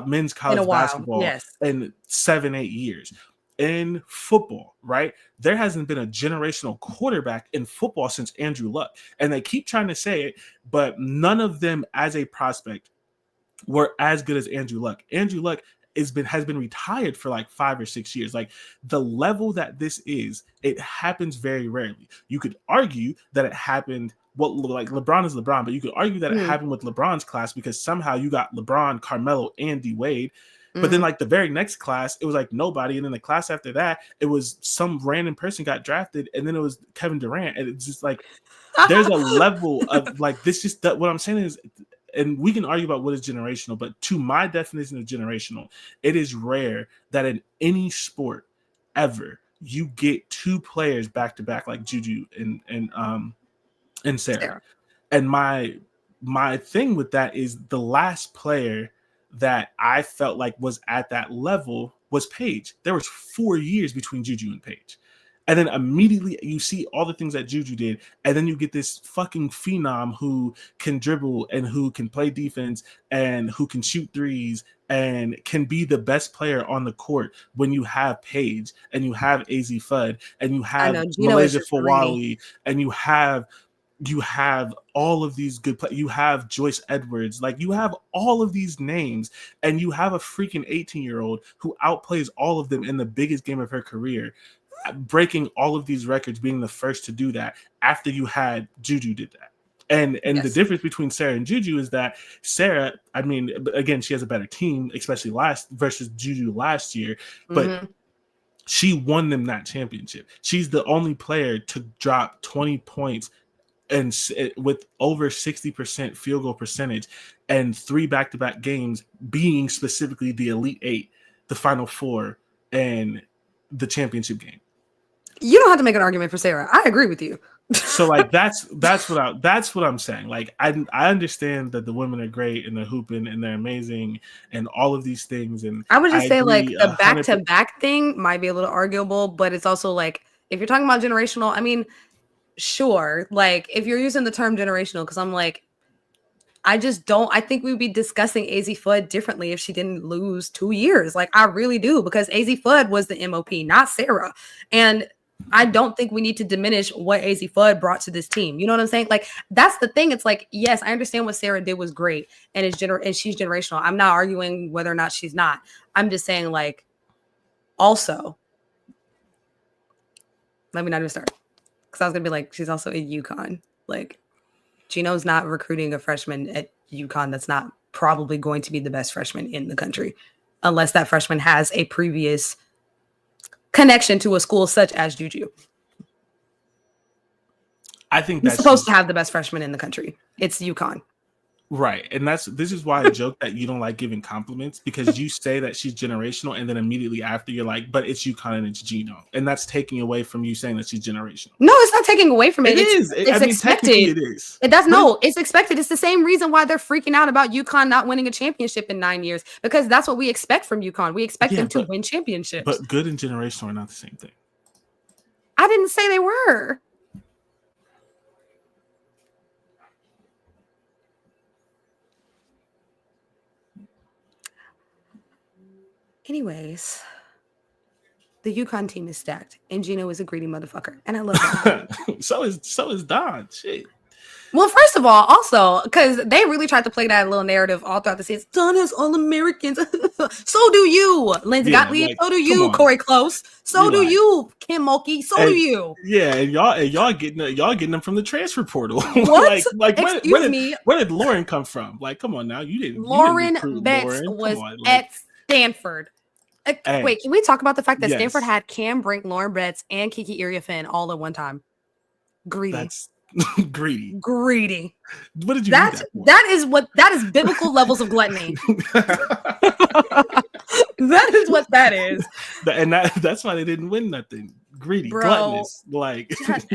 men's college basketball in 7-8 years. In football, right? There hasn't been a generational quarterback in football since Andrew Luck. And they keep trying to say it, but none of them as a prospect were as good as Andrew Luck. Andrew Luck has been retired for like 5 or 6 years. Like the level that this is, it happens very rarely. You could argue that it happened. Well, like LeBron is LeBron, but you could argue that it happened with LeBron's class because somehow you got LeBron, Carmelo, and D Wade. But then like the very next class, it was like nobody. And then the class after that, it was some random person got drafted. And then it was Kevin Durant. And it's just like, there's a level of like, this just, what I'm saying is, and we can argue about what is generational, but to my definition of generational, it is rare that in any sport ever, you get two players back to back like Juju and Sarah. And my thing with that is the last player that I felt like was at that level was Paige. There was 4 years between Juju and Paige. And then immediately you see all the things that Juju did. And then you get this fucking phenom who can dribble and who can play defense and who can shoot threes and can be the best player on the court when you have Paige and you have AZ Fudd and you have Malaysia Fawali and you have all of these good players. You have Joyce Edwards. Like you have all of these names and you have a freaking 18-year-old who outplays all of them in the biggest game of her career, breaking all of these records, being the first to do that after you had Juju did that. And the difference between Sarah and Juju is that Sarah, I mean, again, she has a better team, especially versus Juju last year, but she won them that championship. She's the only player to drop 20 points and with over 60% field goal percentage and 3 back-to-back games being specifically the Elite Eight, the Final Four, and the championship game. You don't have to make an argument for Sarah. I agree with you. So like that's what I'm saying. Like I understand that the women are great and they're hooping and they're amazing and all of these things. And I would just say like the back-to-back thing might be a little arguable, but it's also like if you're talking about generational, I mean, sure, like if you're using the term generational, because I'm like, I think we'd be discussing AZ Fudd differently if she didn't lose 2 years. Like I really do, because AZ Fudd was the MOP, not Sarah. And I don't think we need to diminish what AZ Fudd brought to this team. You know what I'm saying? Like that's the thing. It's like, yes, I understand what Sarah did was great and and she's generational. I'm not arguing whether or not she's not. I'm just saying like, also, let me not even start. Because I was going to be like, she's also at UConn. Like, Gino's not recruiting a freshman at UConn that's not probably going to be the best freshman in the country. Unless that freshman has a previous connection to a school such as Juju. I think that's supposed to have the best freshman in the country. It's UConn. Right. And this is why I joke that you don't like giving compliments, because you say that she's generational and then immediately after you're like, but it's UConn and it's Gino. And that's taking away from you saying that she's generational. No, it's not taking away from it. It's expected. It is. It's expected. It's the same reason why they're freaking out about UConn not winning a championship in 9 years, because that's what we expect from UConn. We expect them to win championships. But good and generational are not the same thing. I didn't say they were. Anyways, the UConn team is stacked, and Gino is a greedy motherfucker, and I love that. so is Don. Shit. Well, first of all, also because they really tried to play that little narrative all throughout the season. Don has all Americans. So do you, Lindsay Gottlieb. Like, so do you, Corey Close. So do you, Kim Mulkey. So do you. Yeah, and y'all getting them from the transfer portal. What? Where did Lauren come from? Like, come on now, you didn't. Lauren Betts was at Stanford. Wait, can we talk about the fact that Stanford Yes. had Cam Brink, Lauren Betts, and Kiki Iriafen all at one time? Greedy. That's greedy. Greedy. What did you That do that is biblical levels of gluttony. That is what that is. And that's why they didn't win nothing. Greedy, bro, gluttonous, like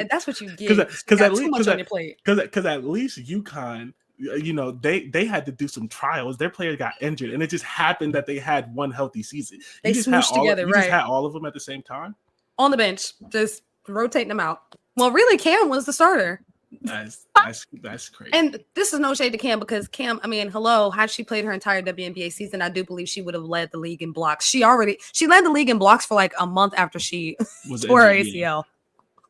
that's what you get. Because at too much on your plate. Because at least UConn, you know, they had to do some trials. Their player got injured, and it just happened that they had one healthy season. They just smooshed together, you right? Just had all of them at the same time on the bench, just rotating them out. Well, really, Cam was the starter. That's crazy. And this is no shade to Cam, because Cam, I mean, hello, had she played her entire WNBA season, I do believe she would have led the league in blocks. She led the league in blocks for like a month after she tore her ACL. Yeah.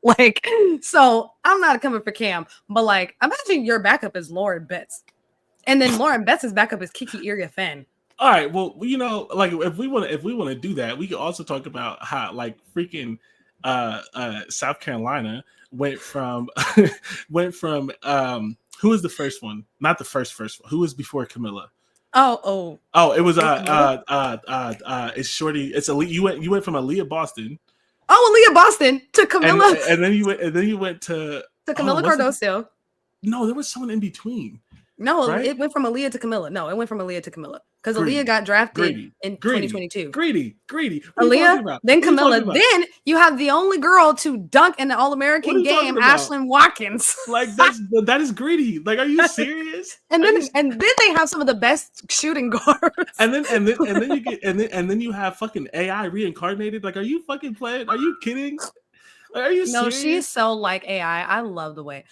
Like, so I'm not coming for Cam, but like, imagine your backup is Lauren Betts, and then Lauren Betts' backup is Kiki Iriafen. All right, well, you know, like if we want to do that, we can also talk about how like freaking South Carolina went from who was the first one? Not the first one. Who was before Camilla? Oh, it was it's Shorty. It's you went from Aaliyah Boston. Oh, Aaliyah Boston to Camilla, and then you went to Camilla Cardoso. No, there was someone in between. No, right? It went from Aaliyah to Camilla. No, it went from Aaliyah to Camilla, because Aaliyah got drafted in 2022. Greedy. Aaliyah, then Camilla. Then you have the only girl to dunk in the All-American game, Ashlyn Watkins. Like that is greedy. Like, are you serious? and then they have some of the best shooting guards. And then you have fucking AI reincarnated. Like, are you fucking playing? Are you kidding? Like, are you serious? No, she's so like AI. I love the way.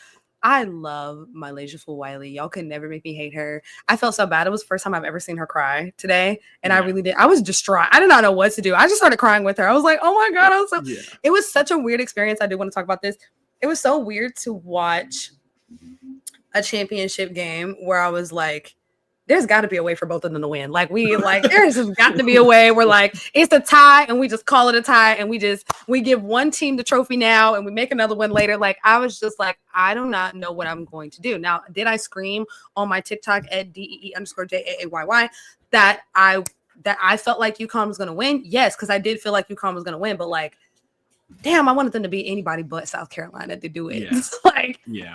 I love my Lasia Wiley. Y'all could never make me hate her. I felt so bad. It was the first time I've ever seen her cry today. And I really did. I was distraught. I did not know what to do. I just started crying with her. I was like, oh my God. It was such a weird experience. I do want to talk about this. It was so weird to watch a championship game where I was like, there's got to be a way for both of them to win. There's just got to be a way where like it's a tie and we just call it a tie and we give one team the trophy now and we make another one later. Like, I was just like, I do not know what I'm going to do. Now, did I scream on my TikTok at DEE_JAAYY that I felt like UConn was going to win? Yes, because I did feel like UConn was going to win, but like, damn, I wanted them to be anybody but South Carolina to do it. Yeah.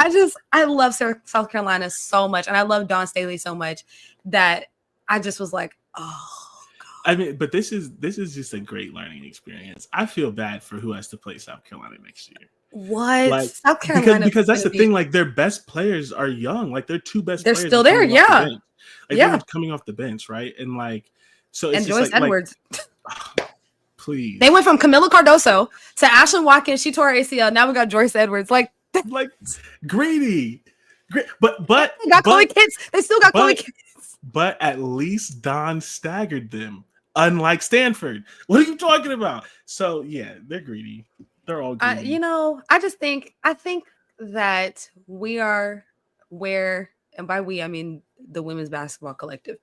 I love South Carolina so much, and I love Dawn Staley so much that I just was like, oh God. I mean, but this is just a great learning experience. I feel bad for who has to play South Carolina next year. What? Like, South Carolina? Because that's the thing. Like, their best players are young. Like, their two best they're players still there. Yeah. They're coming off the bench, right? And like, so it's and Joyce Edwards. Please. They went from Camilla Cardoso to Ashlyn Watkins. She tore her ACL. Now we got Joyce Edwards. Like greedy. But they got Chloe Kitts. They still got Chloe Kitts. But at least Don staggered them, unlike Stanford. What are you talking about? So yeah, they're greedy. They're all greedy. I think that we are where, and by we I mean the women's basketball collective,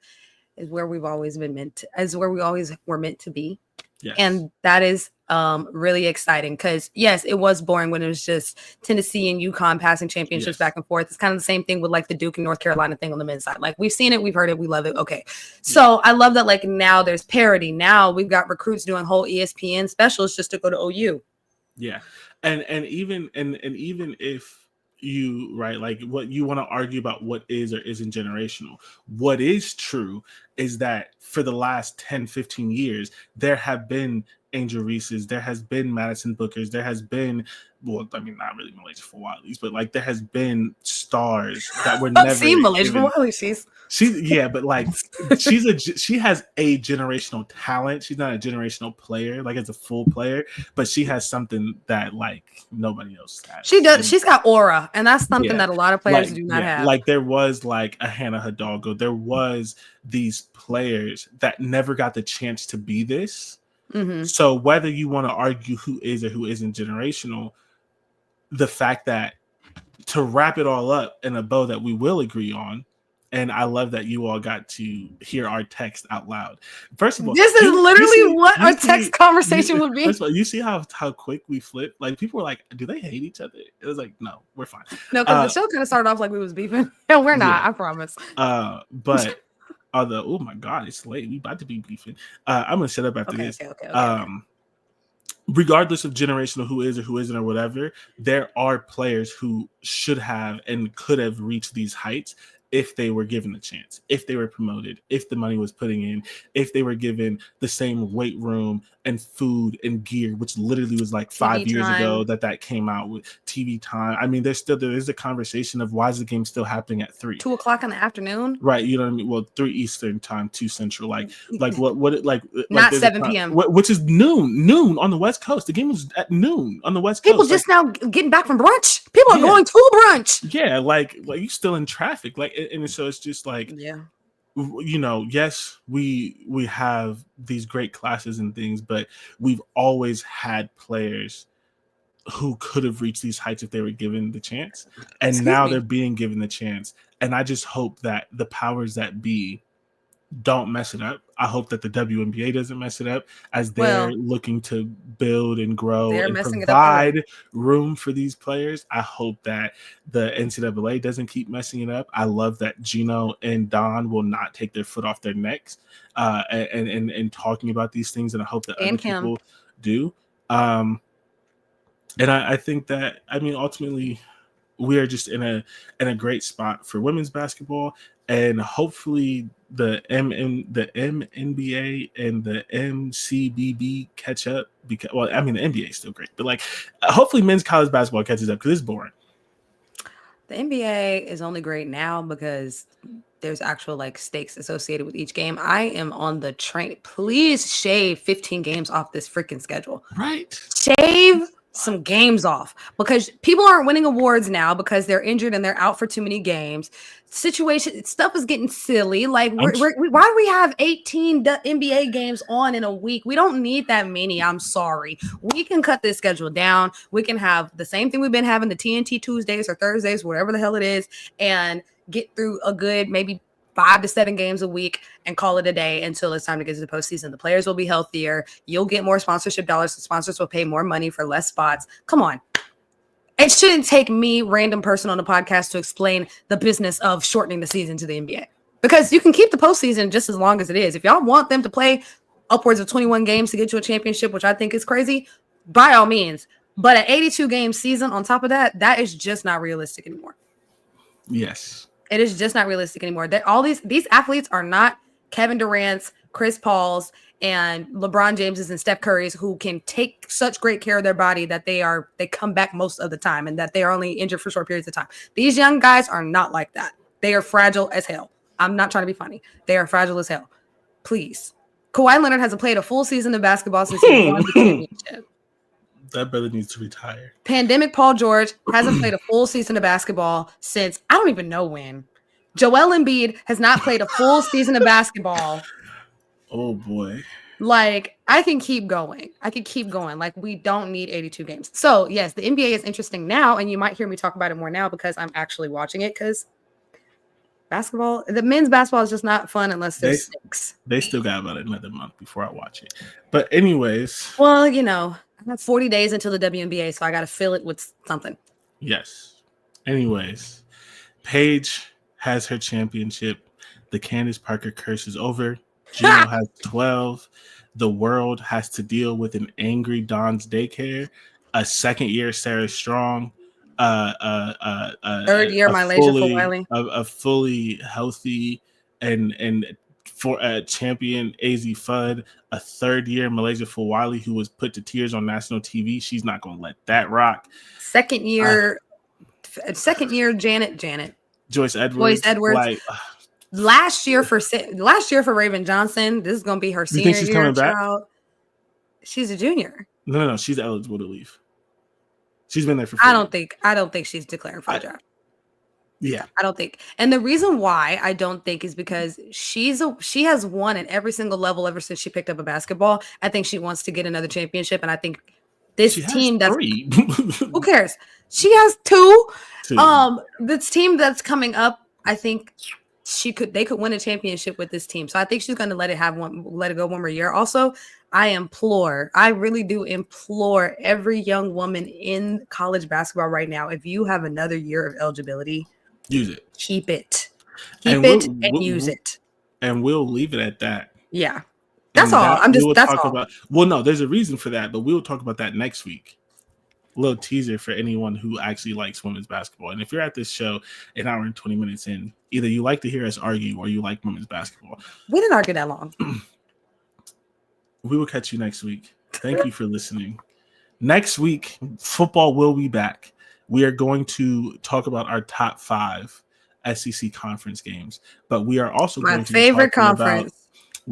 is where we've always been where we always were meant to be. Yes. And that is really exciting, because yes, it was boring when it was just Tennessee and UConn passing championships back and forth. It's kind of the same thing with like the Duke and North Carolina thing on the men's side. Like, we've seen it, we've heard it, we love it. Okay. So I love that like now there's parity. Now we've got recruits doing whole ESPN specials just to go to OU. Yeah. And even if you like what you want to argue about what is or isn't generational, what is true is that for the last 10-15 years there have been Angel Reese's, there has been Madison Booker's, there has been, well, I mean, not really Malaysia for a while at least, but like there has been stars that were never seen Malaysia for a while. But like she has a generational talent. She's not a generational player, like as a full player, but she has something that like nobody else has. She does. She's got aura, and that's something that a lot of players do not have. Like there was like a Hannah Hidalgo. There was these players that never got the chance to be this. Mm-hmm. So whether you want to argue who is or who isn't generational, the fact that to wrap it all up in a bow that we will agree on. And I love that you all got to hear our text out loud. First of all, this is literally what our text conversation would be. First of all, you see how quick we flip? Like, people were like, do they hate each other? It was like, no, we're fine. No, because the show kind of started off like we was beefing. And we're not, I promise. But Although, oh my God, it's late. We about to be beefing. I'm gonna shut up after this. Okay. Regardless of generational who is or who isn't or whatever, there are players who should have and could have reached these heights if they were given the chance, if they were promoted, if the money was putting in, if they were given the same weight room and food and gear, which literally was like 5 years ago that came out with TV time. I mean, there is a conversation of why is the game still happening at 3? 2:00 in the afternoon? Right, you know what I mean? Well, 3 Eastern time, 2 Central. Like not 7 p.m. Which is noon on the West Coast. The game was at noon on the West Coast. People just now getting back from brunch. People are going to brunch. Yeah, like you still in traffic. Like, and so it's just like, you know, yes, we have these great classes and things, but we've always had players who could have reached these heights if they were given the chance, and now they're being given the chance. And I just hope that the powers that be don't mess it up. I hope that the WNBA doesn't mess it up as they're looking to build and grow and provide room for these players. I hope that the NCAA doesn't keep messing it up. I love that Gino and Don will not take their foot off their necks and talking about these things, and I hope that other people do. And I think that, I mean, ultimately, we are just in a great spot for women's basketball, and hopefully the MNBA and the MCBB catch up. Because, well, I mean, the NBA is still great, but like, hopefully men's college basketball catches up because it's boring. The NBA is only great now because there's actual like stakes associated with each game. I am on the train. Please shave 15 games off this freaking schedule. Right. Shave some games off, because people aren't winning awards now because they're injured and they're out for too many games. Stuff is getting silly. Like, why do we have 18 NBA games on in a week? We don't need that many. I'm sorry. We can cut this schedule down. We can have the same thing we've been having, the TNT Tuesdays or Thursdays, whatever the hell it is, and get through a good maybe 5 to 7 games a week and call it a day until it's time to get to the postseason. The players will be healthier. You'll get more sponsorship dollars. The sponsors will pay more money for less spots. Come on. It shouldn't take me, random person on the podcast, to explain the business of shortening the season to the NBA, because you can keep the postseason just as long as it is. If y'all want them to play upwards of 21 games to get you a championship, which I think is crazy, by all means. But an 82 game season on top of that, that is just not realistic anymore. Yes. It is just not realistic anymore. That all these athletes are not Kevin Durant's, Chris Paul's, and LeBron James's and Steph Curry's, who can take such great care of their body that they come back most of the time, and that they are only injured for short periods of time. These young guys are not like that. They are fragile as hell. I'm not trying to be funny. They are fragile as hell. Please. Kawhi Leonard hasn't played a full season of basketball since he won the championship. That brother needs to retire. Pandemic Paul George hasn't played a full season of basketball since I don't even know when. Joel Embiid has not played a full season of basketball. Oh boy. Like, I can keep going. Like, we don't need 82 games. So yes, the NBA is interesting now, and you might hear me talk about it more now because I'm actually watching it, because basketball, the men's basketball is just not fun unless there's stakes. They still got about another month before I watch it. But anyways. Well, you know, I have 40 days until the WNBA, so I got to fill it with something. Yes. Anyways, Paige has her championship. The Candace Parker curse is over. Gino has 12. The world has to deal with an angry Don's daycare. A second year Sarah Strong. Third year Mylasia Wiley. A fully healthy and for a champion AZ Fudd, a third year Malaysia Fulwiley, who was put to tears on national TV. She's not going to let that rock. Second year Janet. Joyce Edwards. Like, last year for Raven Johnson. This is going to be her senior year. You think she's coming back? She's a junior. No. She's eligible to leave. She's been there for. I don't think she's declaring for a job. Yeah, I don't think. And the reason why I don't think is because she has won at every single level ever since she picked up a basketball. I think she wants to get another championship, and I think this team that's who cares? She has two. This team that's coming up, I think they could win a championship with this team. So I think she's going to let it go one more year. Also, I really do implore every young woman in college basketball right now, if you have another year of eligibility, use it. Keep it. Use it. and we'll leave it at that. Yeah. That's all. That's all. No, there's a reason for that, but we'll talk about that next week. A little teaser for anyone who actually likes women's basketball. And if you're at this show an hour and 20 minutes in, either you like to hear us argue or you like women's basketball. We didn't argue that long. We will catch you next week. Thank you for listening. Next week, football will be back. We are going to talk about our top 5 SEC conference games, but we are also we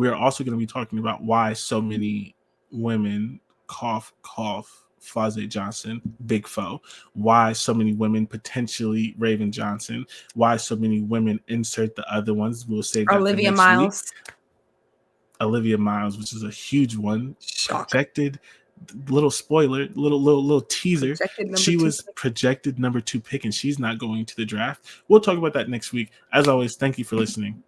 are also going to be talking about why so many women cough Faze Johnson, big foe. Why so many women, potentially Raven Johnson. Why so many women, insert the other ones. We'll save that Olivia for next Miles. week. Olivia Miles, which is a huge one. Shock. Projected, little spoiler, little teaser. She was projected number 2 pick, and she's not going to the draft. We'll talk about that next week. As always, thank you for listening.